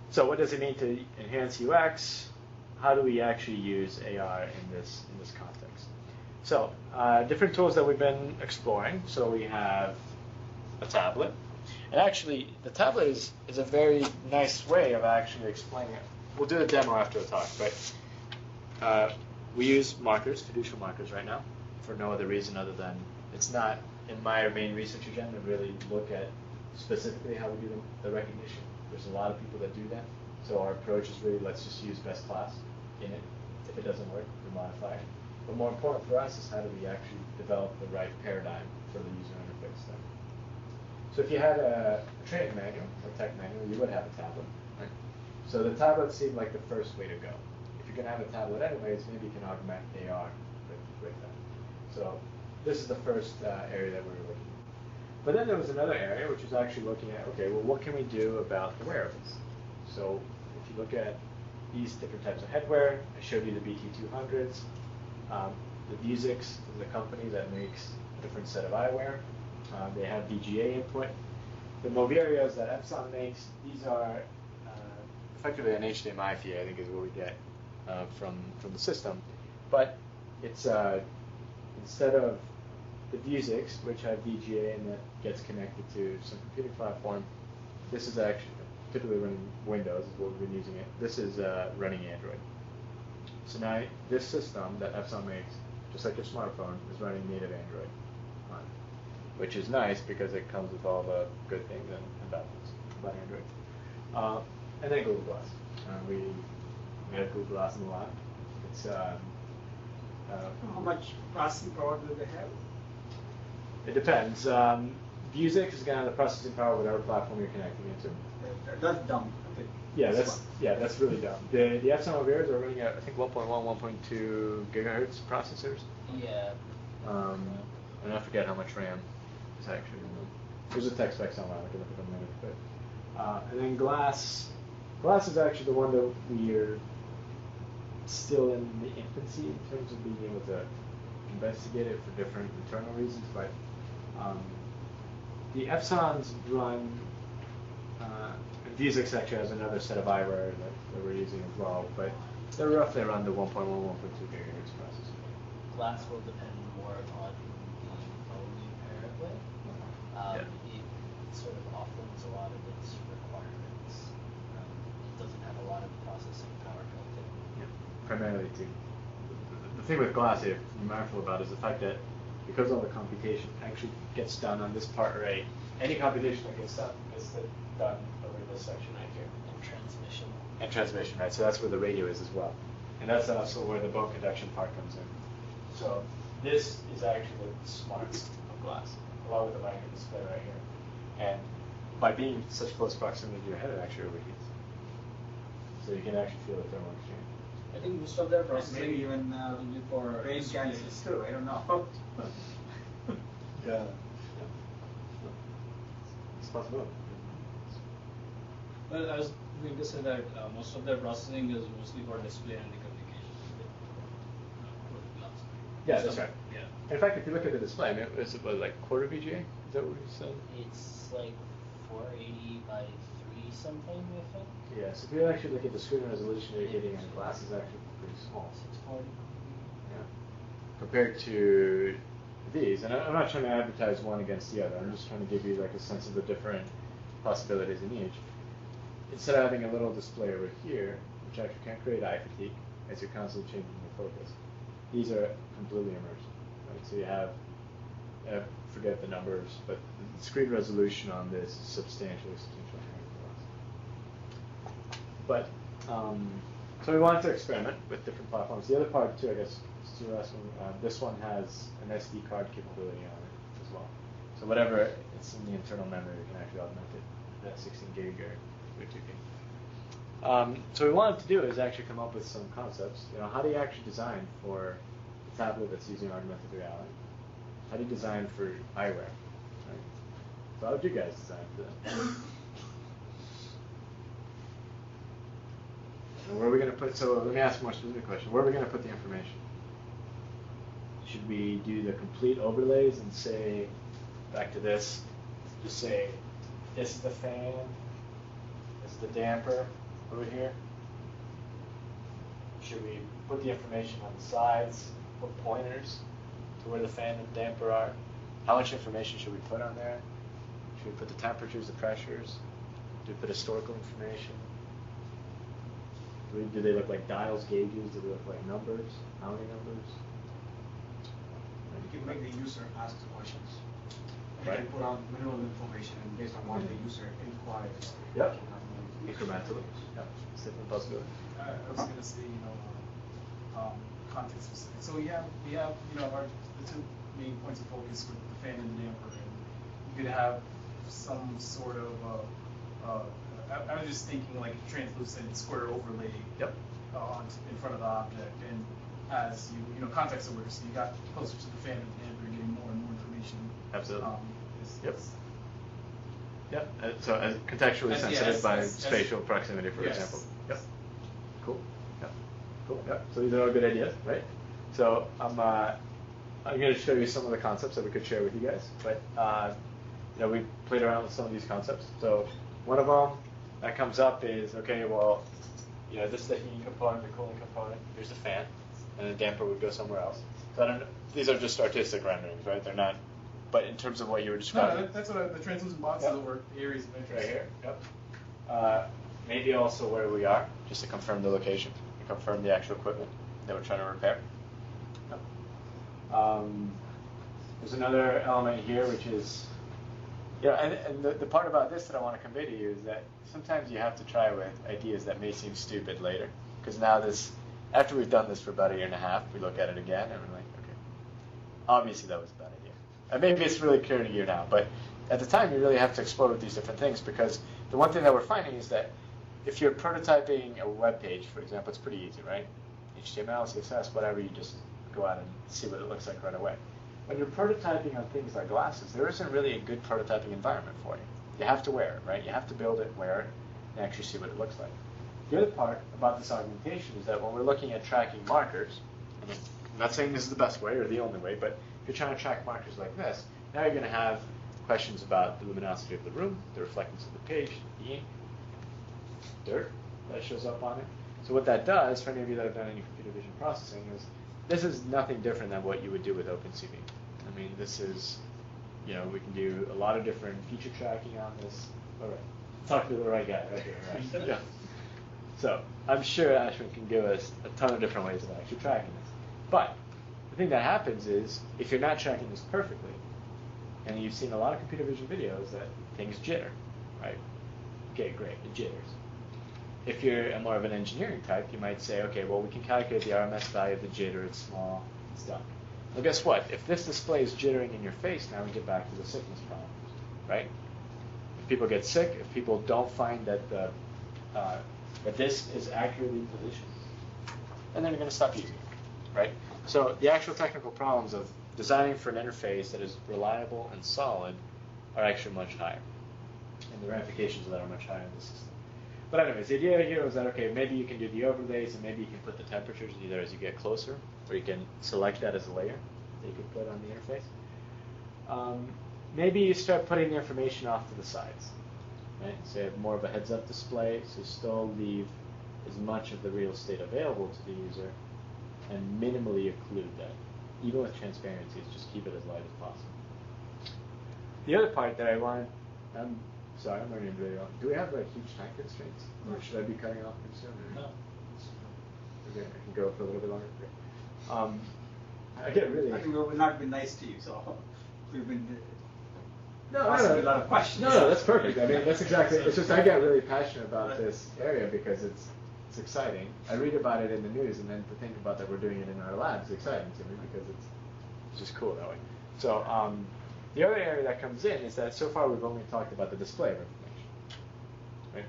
So what does it mean to enhance UX? How do we actually use AR in this context? So different tools that we've been exploring. So we have a tablet. And actually, the tablet is a very nice way of actually explaining it. We'll do a demo after the talk, but we use markers, fiducial markers right now, for no other reason other than it's not in my main research agenda to really look at specifically how we do the recognition. There's a lot of people that do that. So our approach is really, let's just use best class in it. If it doesn't work, we modify it. But more important for us is how do we actually develop the right paradigm for the user interface there. So if you had a training manual, a tech manual, you would have a tablet, right? So the tablet seemed like the first way to go. If you're going to have a tablet anyways, maybe you can augment AR with that. So this is the first area that we were looking at. But then there was another area which is actually looking at, okay, well, what can we do about the wearables? So if you look at these different types of headwear, I showed you the BT200s. The Vuzix is a company that makes a different set of eyewear. They have VGA input. The Moverios that Epson makes, these are effectively an HDMI feed, I think is what we get from the system. But it's instead of the Vuzix, which have VGA and that gets connected to some computing platform, this is actually typically running Windows is what we've been using it. This is running Android. So now this system that Epson makes, just like your smartphone, is running native Android on it, which is nice because it comes with all the good things and bad things about Android. And then Google Glass. We have Google Glass in the lab. It's how much processing power do they have? It depends. Vuzix is going to have the processing power of whatever platform you're connecting it to. That's dumb. Okay. Yeah, that's really dumb. The Epson Moveros are running at I think 1.1, 1.2 gigahertz processors. Yeah. And I forget how much RAM is actually. There's a tech spec somewhere. I can look at them later. But and then Glass is actually the one that we're still in the infancy in terms of being able to investigate it for different internal reasons. But The epsilons run, Vuzix actually has another set of eyewear that we're using as well, but they're roughly around the 1.1, 1.2 gigahertz processor. Glass will depend more on the phone you pair it with. It sort of offloads a lot of its requirements. It doesn't have a lot of processing power built in. Yeah, primarily too. The thing with glass here, to be mindful about is the fact that because all the computation actually gets done on this part right, any computation that gets done is done over this section right here. And transmission, right? So that's where the radio is as well. And that's also where the bone conduction part comes in. So this is actually the smarts of glass, along with the micro display right here. And by being such close proximity to your head, it actually overheats. So you can actually feel the thermal exchange. I think most of their Maybe processing even for brain cancers too. I don't know. Yeah. It's possible. Well, I was going to say that most of their processing is mostly for display and the communication with glass. Yeah, that's right. Yeah. In fact, if you look at the display, I mean, is it like quarter VGA? Is that what you said? It's like 480 by 3 something, I think. Yeah, so if you actually look at the screen resolution you're getting in glass is actually pretty small. 640. Yeah. Compared to these, and I'm not trying to advertise one against the other, I'm just trying to give you like a sense of the different possibilities in each. Instead of having a little display over here, which actually can create eye fatigue as you're constantly changing your focus, these are completely immersive. Right? So you have, forget the numbers, but the screen resolution on this is substantially higher than the last. But, so we wanted to experiment with different platforms. The other part too, I guess, is the last one. This one has an SD card capability on it as well. So whatever it's in the internal memory, we can actually augment it. That 16 gig or 32 gig. So what we wanted to do is actually come up with some concepts. You know, how do you actually design for a tablet that's using augmented reality? How do you design for eyewear? Right? So how would you guys design for that? And where are we going to put, so let me ask a more specific question. Where are we going to put the information? Should we do the complete overlays and say, back to this, just say, this is the fan, this is the damper over here? Should we put the information on the sides, put pointers to where the fan and damper are? How much information should we put on there? Should we put the temperatures, the pressures? Do we put historical information? Do they look like dials, gauges? Do they look like numbers? How many numbers? You can make the user ask the questions. You Right. can put on minimum information, and based on what the user inquires, Yep. you can have more Incrementally. Yep. It's a different possibility. I was going to say, context specific. So we have, the two main points of focus with the fan and the damper, and you could have some sort of, I was just thinking like a translucent square overlay. Yep. In front of the object, and as context aware, so you got closer to the fan and the damper, you're getting more and more information. Absolutely. Yep. It's- Yep. So contextually sensitive by spatial proximity, for yes. example. Yep. Cool. Yep. Cool. Yep. So these are all good ideas, right? So I'm going to show you some of the concepts that we could share with you guys. But we played around with some of these concepts. So one of them that comes up is, okay, well, this is the heating component, the cooling component. Here's the fan, and the damper would go somewhere else. So I don't know. These are just artistic renderings, right? They're not. But in terms of what you were describing, No, that's what the translucent boxes over the areas of interest. right here. Yep. Maybe also where we are, just to confirm the location, to confirm the actual equipment that we're trying to repair. Yep. There's another element here, which is, and the part about this that I want to convey to you is that sometimes you have to try with ideas that may seem stupid later, because now after we've done this for about a year and a half, we look at it again and we're like, okay, obviously that was a bad idea. And maybe it's really clear to you now, but at the time you really have to explore with these different things, because the one thing that we're finding is that if you're prototyping a web page, for example, it's pretty easy, right? HTML, CSS, whatever, you just go out and see what it looks like right away. When you're prototyping on things like glasses, there isn't really a good prototyping environment for you. You have to wear it, right? You have to build it, wear it, and actually see what it looks like. The other part about this augmentation is that when we're looking at tracking markers, I'm not saying this is the best way or the only way, but if you're trying to track markers like this, Now you're going to have questions about the luminosity of the room, the reflectance of the page, the ink, dirt that shows up on it. So what that does, for any of you that have done any computer vision processing, is this is nothing different than what you would do with OpenCV. I mean, this is, you know, we can do a lot of different feature tracking on this. All right, talk to the right guy right here, right? Yeah. So I'm sure Ashwin can give us a ton of different ways of actually tracking this. But the thing that happens is, if you're not tracking this perfectly, and you've seen a lot of computer vision videos that things jitter, right? Okay, great, it jitters. If you're more of an engineering type, you might say, okay, well, we can calculate the RMS value of the jitter, it's small, it's done. Well, guess what? If this display is jittering in your face, now we get back to the sickness problem, right? If people get sick, if people don't find that that this is accurately positioned, and then they're going to stop using it, right? So the actual technical problems of designing for an interface that is reliable and solid are actually much higher, and the ramifications of that are much higher in the system. But anyways, the idea here was that, okay, maybe you can do the overlays, and maybe you can put the temperatures either as you get closer, or you can select that as a layer that you can put on the interface. Maybe you start putting the information off to the sides, right? So you have more of a heads-up display, so still leave as much of the real estate available to the user, and minimally occlude that. Even with transparencies, just keep it as light as possible. The other part that I want, sorry, I'm running really long. Do we have like huge time constraints? Or should I be cutting off pretty soon? No. Okay, I can go for a little bit longer. Okay. I get really. I think we've not been nice to you, so we've been No, asking a lot of questions. No, that's perfect. I mean, that's exactly. It's just I get really passionate about this area because it's exciting. I read about it in the news, and then to think about that we're doing it in our labs is exciting to me because it's just cool that way. So the other area that comes in is that so far we've only talked about the display of information, right?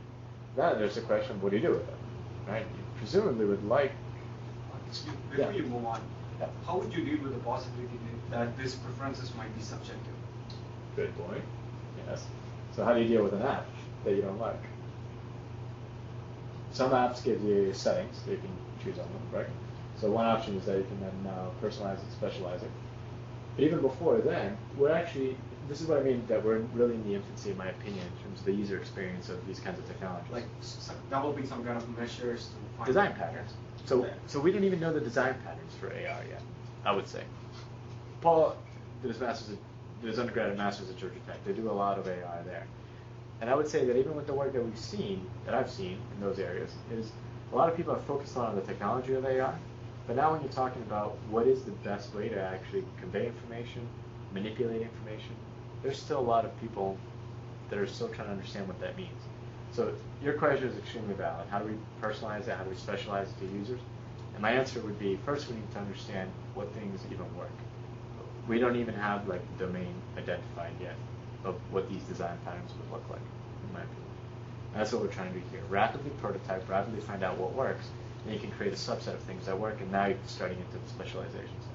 Now there's the question of what do you do with it, right? You presumably would like. Before you move on, Yeah. how would you deal with the possibility that these preferences might be subjective? Good point. Yes. So how do you deal with an app that you don't like? Some apps give you settings that you can choose on them, right? So one option is that you can then personalize and specialize it. But even before then, this is what I mean, that we're really in the infancy, in my opinion, in terms of the user experience of these kinds of technologies. Like developing some kind of measures to find Design patterns. So we don't even know the design patterns for AR yet, I would say. Paul did his undergrad and master's at Georgia Tech. They do a lot of AR there. And I would say that even with the work that I've seen in those areas, is a lot of people are focused on the technology of AR, but now when you're talking about what is the best way to actually convey information, manipulate information, there's still a lot of people that are still trying to understand what that means. So your question is extremely valid. How do we personalize it? How do we specialize it to users? And my answer would be, first we need to understand what things even work. We don't even have like the domain identified yet of what these design patterns would look like, in my opinion. And that's what we're trying to do here. Rapidly prototype, rapidly find out what works, and you can create a subset of things that work, and now you're starting into the specializations.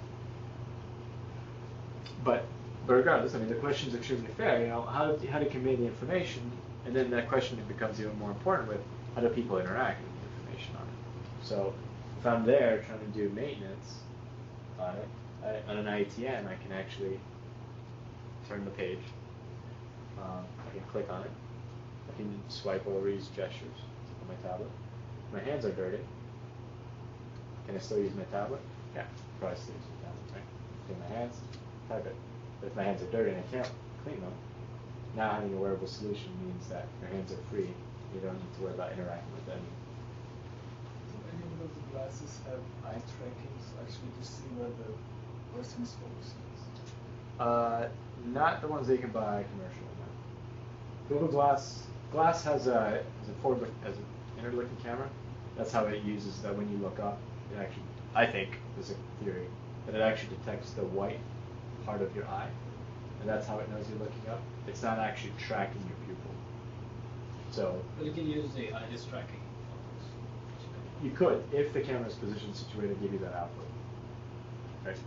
But regardless, I mean, the question's extremely fair. You know, how do you convey the information? And then that question becomes even more important with how do people interact with the information on it. So if I'm there trying to do maintenance on it, on an IETN, I can actually turn the page. I can click on it. I can swipe over, use gestures on my tablet. My hands are dirty. Can I still use my tablet? Yeah, probably still use my tablet, right? Take my hands, type it. But if my hands are dirty and I can't clean them, now having a wearable solution means that your hands are free. You don't need to worry about interacting with them. Do any of those glasses have eye tracking, so actually to see where the person is focusing? Not the ones that you can buy commercially. No. Google Glass has an inner looking camera. That's how it uses that when you look up. It actually, I think, there's a theory that it actually detects the white part of your eye, and that's how it knows you're looking up. It's not actually tracking your pupil. So. Well, you can use the iris tracking. You could, if the camera is positioned situated to give you that output. Right.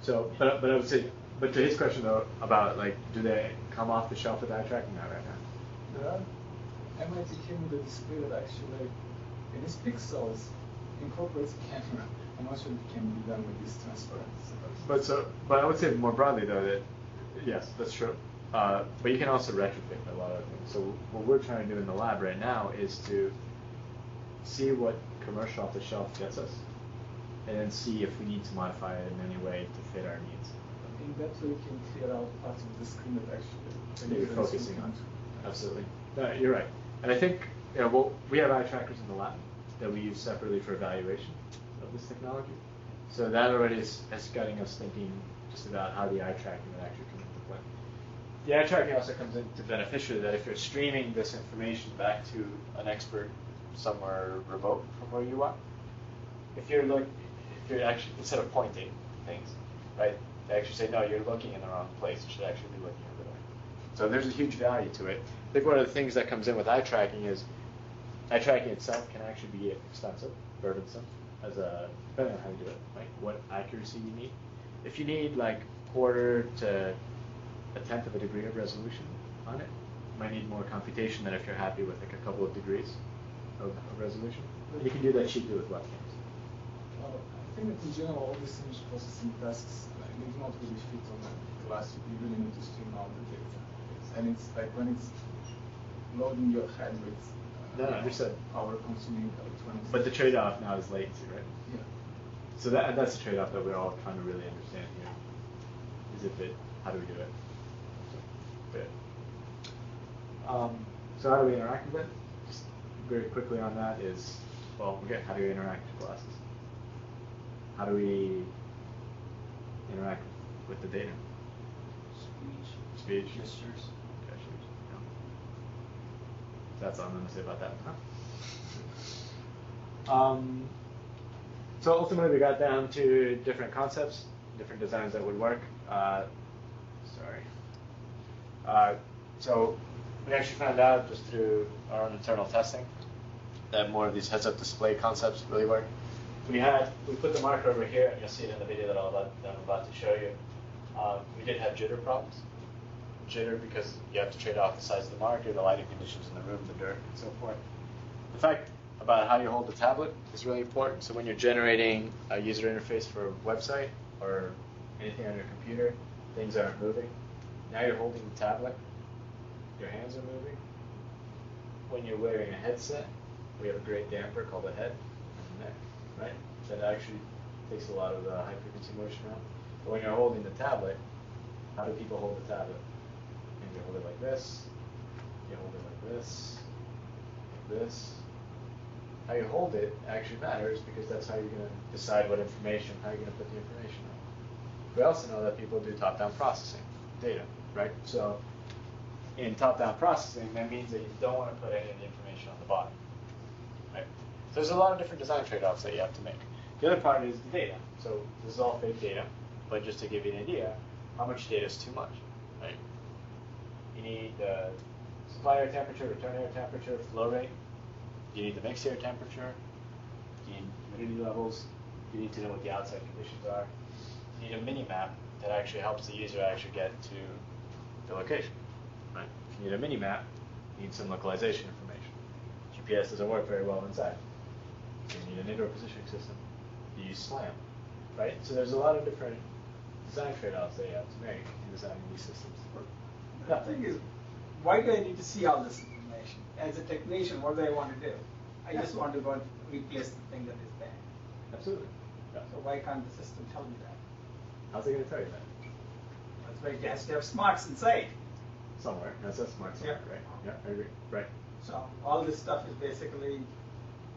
So, but I would say, but to his question though about like, do they come off the shelf with eye tracking? Not right now. Yeah. MIT came with a display that actually, in its pixels, incorporates a camera. I'm not sure it can be done with this transparency. But I would say more broadly though that Yes, that's true. But you can also retrofit a lot of things. So what we're trying to do in the lab right now is to see what commercial off the shelf gets us, and then see if we need to modify it in any way to fit our needs. I think that's where you can clear out parts of the screen that actually That you're focusing on. Absolutely. No, you're right. And I think we have eye trackers in the lab that we use separately for evaluation of this technology. So that already is getting us thinking just about how the eye tracking would actually come into play. The eye tracking also comes into beneficially that if you're streaming this information back to an expert somewhere remote from where you are, if you're actually, instead of pointing things, right, they actually say, no, you're looking in the wrong place, you should actually be looking over there. So there's a huge value to it. I think one of the things that comes in with eye tracking is eye tracking itself can actually be expensive, burdensome, depending on how you do it, right? What accuracy you need. If you need like quarter to a tenth of a degree of resolution on it, you might need more computation than if you're happy with like a couple of degrees of resolution. And you can do that cheaply with webcams. I think that in general, all these image processing tasks, they do not really fit on a class. You really need to stream out the data. And it's like when it's loading your head with understood. Power consuming electronics. But the trade-off now is latency, right? Yeah. So that's the trade-off that we're all trying to really understand here. How do we do it? So how do we interact with it? Just very quickly on that is, how do we interact with glasses? How do we interact with the data? Speech. Gestures. Gestures. Yeah. That's all I'm going to say about that. Huh? So ultimately, we got down to different concepts, different designs that would work. So we actually found out just through our own internal testing that more of these heads-up display concepts really work. We put the marker over here, and you'll see it in the video that I'm about to show you. We did have jitter problems. Jitter because you have to trade off the size of the marker, the lighting conditions in the room, the dirt, and so forth. The fact about how you hold the tablet is really important. So when you're generating a user interface for a website or anything on your computer, things aren't moving. Now you're holding the tablet, your hands are moving. When you're wearing a headset, we have a great damper called a head and neck, right? That actually takes a lot of the high frequency motion out. But when you're holding the tablet, how do people hold the tablet? And you hold it like this, you hold it like this, like this. How you hold it actually matters because that's how you're going to decide how you're going to put the information on. We also know that people do top-down processing data, right? So in top-down processing, that means that you don't want to put any of the information on the bottom, right? So there's a lot of different design trade-offs that you have to make. The other part is the data. So this is all fake data, but just to give you an idea, how much data is too much, right? You need the supply air temperature, return air temperature, flow rate. You need the mixed air temperature. You need humidity levels. You need to know what the outside conditions are. You need a mini-map that actually helps the user actually get to the location, right? If you need a mini-map, you need some localization information. GPS doesn't work very well inside. So you need an indoor positioning system. You use SLAM, right? So there's a lot of different design trade-offs that you have to make in designing these systems. The thing is, why do I need to see all this information? As a technician, what do I want to do? I just want to go and replace the thing that is there. Absolutely. Yeah. So why can't the system tell me that? How's it going to tell you that? That's why it has to have smarts inside. Somewhere. That's a smart somewhere, right? Yeah, I agree. Right. So all this stuff is basically,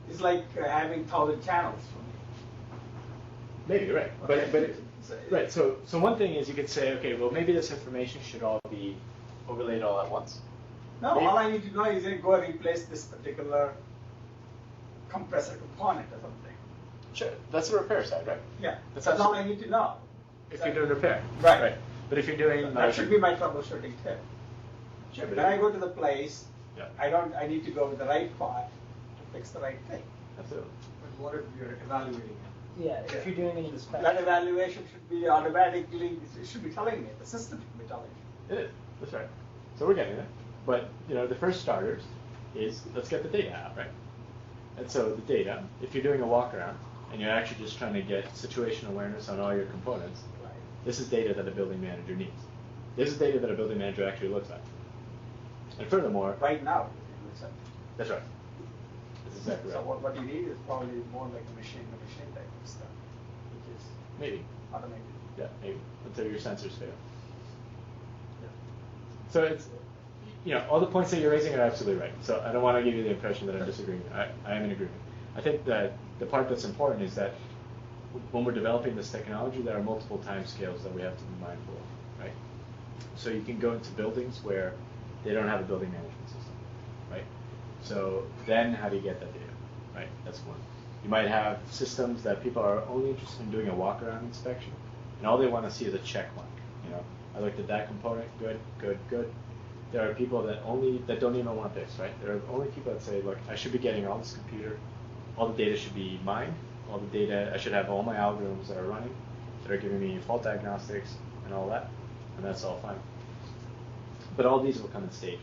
it's like having 1,000 channels for me. Maybe, right. Okay. Right. So one thing is you could say, okay, well maybe this information should all be overlaid all at once. No, maybe. all I need to know is go replace this particular compressor component or something. Sure. That's the repair side, right? Yeah. That's all I need to know. If you're doing repair. Right. But if you're doing that should be my troubleshooting tip. Sure, When I go to the place, yeah. I need to go with the right part to fix the right thing. Absolutely. But what if you're evaluating it? Yeah, if you're doing it in the spec. That evaluation should be automatically, it should be telling me, the system should be telling me. It is. That's right. So we're getting there. But the first starters is let's get the data out, right? And so the data, if you're doing a walk around and you're actually just trying to get situation awareness on all your components, Right. this is data that a building manager needs. this is data that a building manager actually looks at. And furthermore, Right now. that's right. That's exactly So right. what you need is probably more like a machine-to-machine type of stuff, which is Maybe. automated. Yeah, maybe. Until your sensors fail. Yeah. So it's, all the points that you're raising are absolutely right. So I don't want to give you the impression that I'm disagreeing. I am in agreement. I think that the part that's important is that when we're developing this technology, there are multiple time scales that we have to be mindful of, right? So you can go into buildings where they don't have a building management system, right? So then how do you get that data, right? That's one. You might have systems that people are only interested in doing a walk-around inspection, and all they want to see is a check mark. I looked at that component, good, good, good. There are people that don't even want this, right? There are only people that say, look, I should be getting all this computer, all the data should be mined, all the data, I should have all my algorithms that are running, that are giving me fault diagnostics and all that, and that's all fine. But all these will come in stages,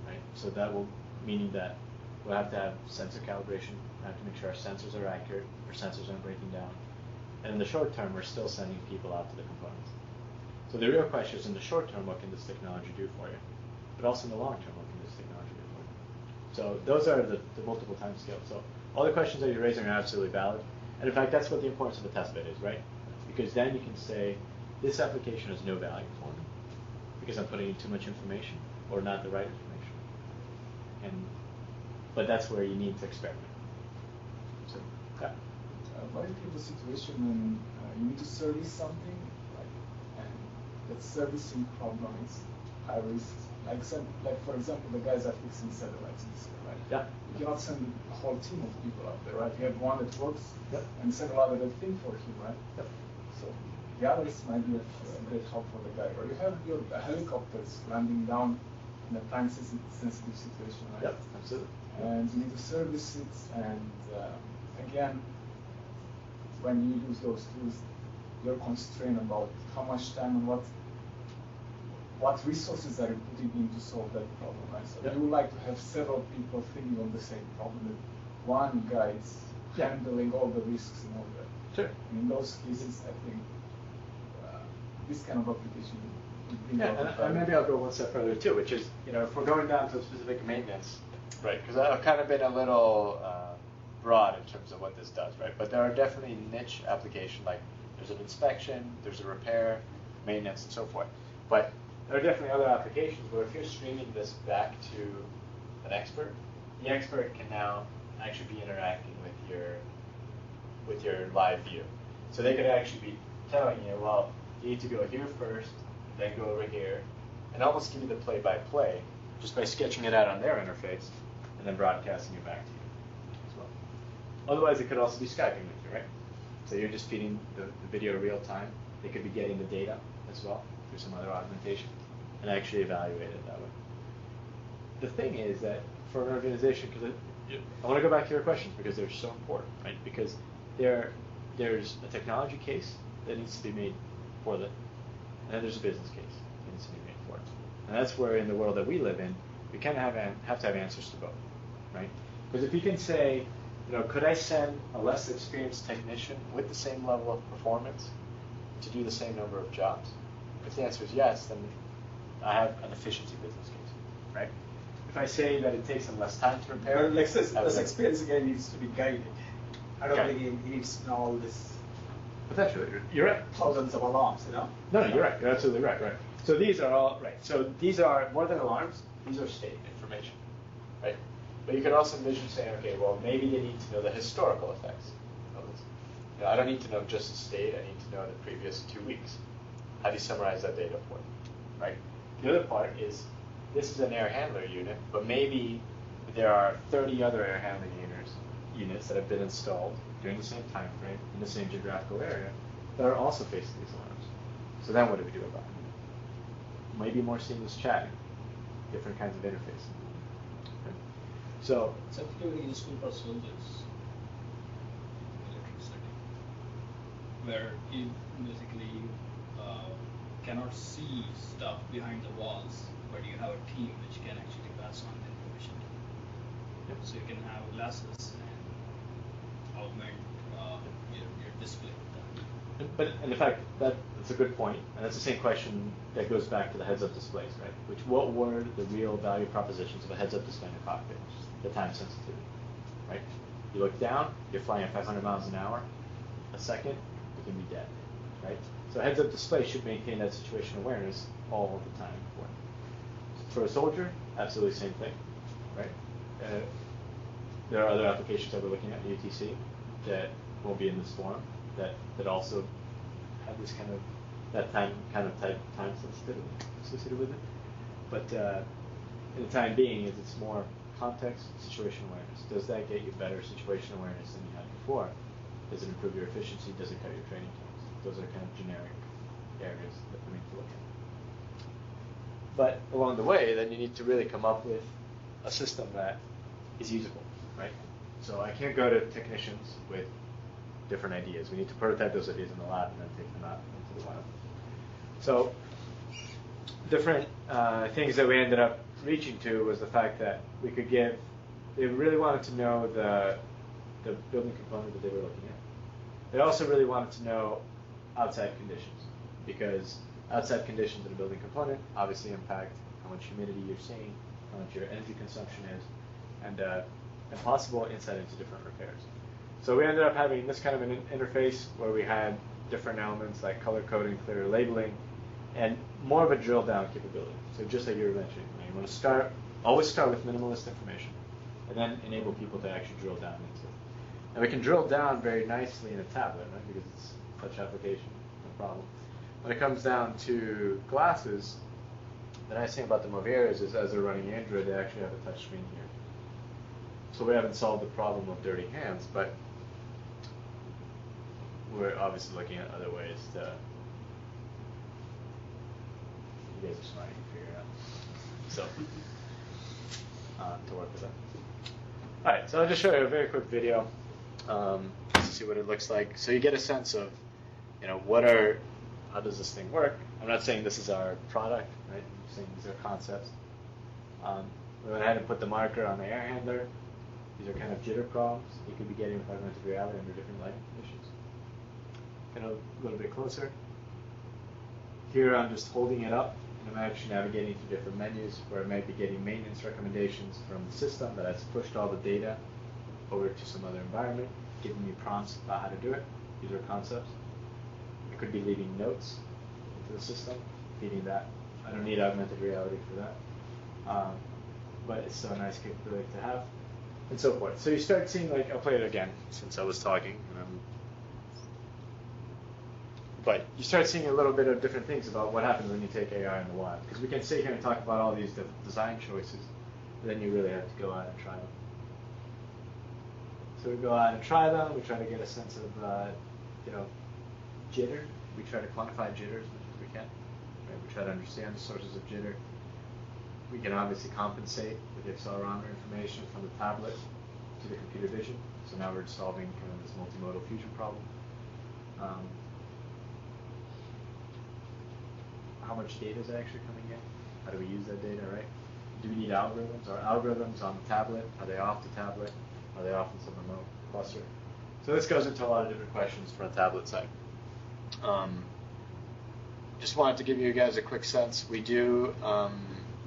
right? So that will, meaning that we'll have to have sensor calibration, we have to make sure our sensors are accurate, our sensors aren't breaking down. And in the short term, we're still sending people out to the components. So the real question is, in the short term, what can this technology do for you? But also in the long term, what can this technology do for you? So those are the multiple time scales. So all the questions that you're raising are absolutely valid. And in fact, that's what the importance of a test bed is, right? Because then you can say, this application has no value for me because I'm putting in too much information or not the right information. But that's where you need to experiment. So, yeah. What if you have a situation when you need to service something, and that servicing problem is high risk? Like for example, the guys are fixing satellites in the sky, right? Yeah. You cannot send a whole team of people up there, right? You have one that works, yep, and several other that think for him, right? Yep. So the others might be of great help for the guy. Or you have your helicopters landing down in a time-sensitive situation, right? Yep, absolutely. And you need to service it, and again, when you use those tools, you're constrained about how much time and what resources are you putting in to solve that problem, right? So you would like to have several people thinking on the same problem, that one guy is handling all the risks and all that. Sure. And in those cases, I think this kind of application would bring and maybe I'll go one step further too, which is, if we're going down to specific maintenance, right? Because I've kind of been a little broad in terms of what this does, right? But there are definitely niche applications, like there's an inspection, there's a repair, maintenance, and so forth. But there are definitely other applications where if you're streaming this back to an expert, the expert can now actually be interacting with your live view. So they could actually be telling you, well, you need to go here first, then go over here, and almost give you the play-by-play just by sketching it out on their interface and then broadcasting it back to you as well. Otherwise, it could also be Skyping with you, right? So you're just feeding the video real time. They could be getting the data as well through some other augmentation and actually evaluate it that way. The thing is that for an organization, because I want to go back to your questions because they're so important, right? Because there's a technology case that needs to be made for them, and then there's a business case that needs to be made for it. And that's where, in the world that we live in, we kind of have to have answers to both, right? Because if you can say, could I send a less experienced technician with the same level of performance to do the same number of jobs? If the answer is yes, then I have an efficiency business case, right? If I say that it takes them less time to repair, But this experience again needs to be guided. I don't Okay. think he needs to know all this potentially, you're right. thousands of alarms, No, you're right. You're absolutely right. Right. So these are all right. So these are more than alarms. These are state information, right? But you could also envision saying, okay, well, maybe they need to know the historical effects of this. I don't need to know just the state. I need to know the previous 2 weeks. How do you summarize that data for them, right? The other part is this is an air handler unit, but maybe there are 30 other air handling units that have been installed during the same time frame in the same geographical area that are also facing these alarms. So then what do we do about it? Maybe more seamless chatting, different kinds of interface. Okay. So it's actually very useful for soldiers in military setting, where you basically cannot see stuff behind the walls, but you have a team which can actually pass on the information to you. Yep. So you can have glasses and augment your display with that. But in fact, that's a good point, and that's the same question that goes back to the heads-up displays, right? What were the real value propositions of a heads-up display in the cockpit? The time sensitivity, right? You look down, you're flying at 500 miles an hour. A second, you can be dead, right? So a heads-up display should maintain that situational awareness all the time. For a soldier, absolutely same thing, right? There are other applications that we're looking at, UTC, that won't be in this forum, that also have this kind of time sensitivity associated with it. But in the time being, it's more context, situational awareness. Does that get you better situational awareness than you had before? Does it improve your efficiency? Does it cut your training times? Those are kind of generic areas that we need to look at. But along the way, then you need to really come up with a system that is usable, right? So I can't go to technicians with different ideas. We need to prototype those ideas in the lab and then take them out into the wild. So different things that we ended up reaching to was the fact that we could give, they really wanted to know the building component that they were looking at. They also really wanted to know outside conditions, because outside conditions in a building component obviously impact how much humidity you're seeing, how much your energy consumption is, and possible insight into different repairs. So we ended up having this kind of an interface where we had different elements like color coding, clear labeling, and more of a drill down capability. So just like you were mentioning, you want to always start with minimalist information, and then enable people to actually drill down into it. And we can drill down very nicely in a tablet, right? Because it's a touch application, no problem. When it comes down to glasses, the nice thing about the Moviers is as they're running Android, they actually have a touch screen here. So we haven't solved the problem of dirty hands, but we're obviously looking at other ways to, you guys are smart, you can figure it out. So, to work with that. All right, so I'll just show you a very quick video to see what it looks like. So you get a sense of, how does this thing work? I'm not saying this is our product, right? I'm saying these are concepts. We went ahead and put the marker on the air handler. These are kind of jitter problems you could be getting with augmented reality under different lighting conditions. Get a little bit closer. Here I'm just holding it up, and I'm actually navigating through different menus where I might be getting maintenance recommendations from the system that has pushed all the data over to some other environment, giving me prompts about how to do it. These are concepts. I could be leaving notes into the system, feeding that. I don't need augmented reality for that. But it's still a nice capability to have, and so forth. So you start seeing, I'll play it again since I was talking. But you start seeing a little bit of different things about what happens when you take AI in the wild. Because we can sit here and talk about all these design choices, but then you really have to go out and try them. So we go out and try them. We try to get a sense of, jitter. We try to quantify jitter as much as we can. Right? We try to understand the sources of jitter. We can obviously compensate with the accelerometer information from the tablet to the computer vision. So now we're solving kind of this multimodal fusion problem. How much data is actually coming in? How do we use that data, right? Do we need algorithms? Are algorithms on the tablet? Are they off the tablet? Are they off in some remote cluster? So this goes into a lot of different questions from the tablet side. Just wanted to give you guys a quick sense. We do,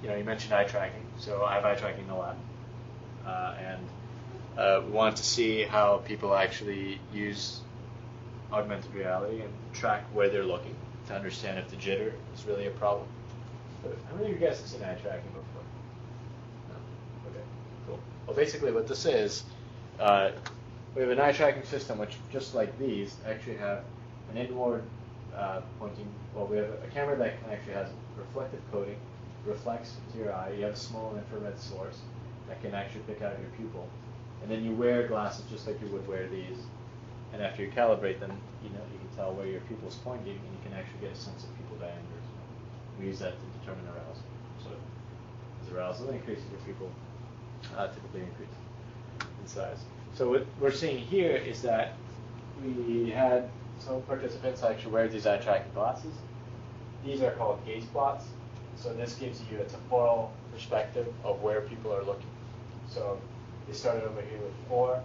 you mentioned eye tracking. So I have eye tracking in the lab. And we wanted to see how people actually use augmented reality and track where they're looking to understand if the jitter is really a problem. So how many of you guys have seen eye tracking before? No? Okay, cool. Well, basically what this is, we have an eye tracking system which, just like these, actually have an inward pointing, we have a camera that can actually has reflective coating, reflects into your eye. You have a small infrared source that can actually pick out your pupil. And then you wear glasses just like you would wear these. And after you calibrate them, you can tell where your pupil is pointing, and you can actually get a sense of pupil diameter. We use that to determine arousal. So as arousal increases, your pupil typically increases in size. So what we're seeing here is that we had some participants actually wear these eye tracking glasses. These are called gaze plots. So this gives you a temporal perspective of where people are looking. So they started over here with 4.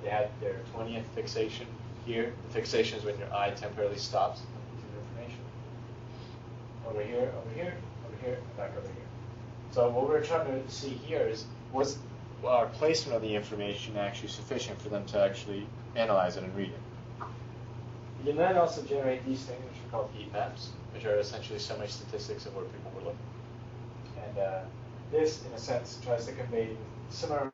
They had their 20th fixation Here, the fixation is when your eye temporarily stops on a piece of information. Over here, over here, and back over here. So what we're trying to see here is, was our placement of the information actually sufficient for them to actually analyze it and read it? You can then also generate these things, which are called heat maps, which are essentially summary statistics of where people were looking. And this, in a sense, tries to convey similar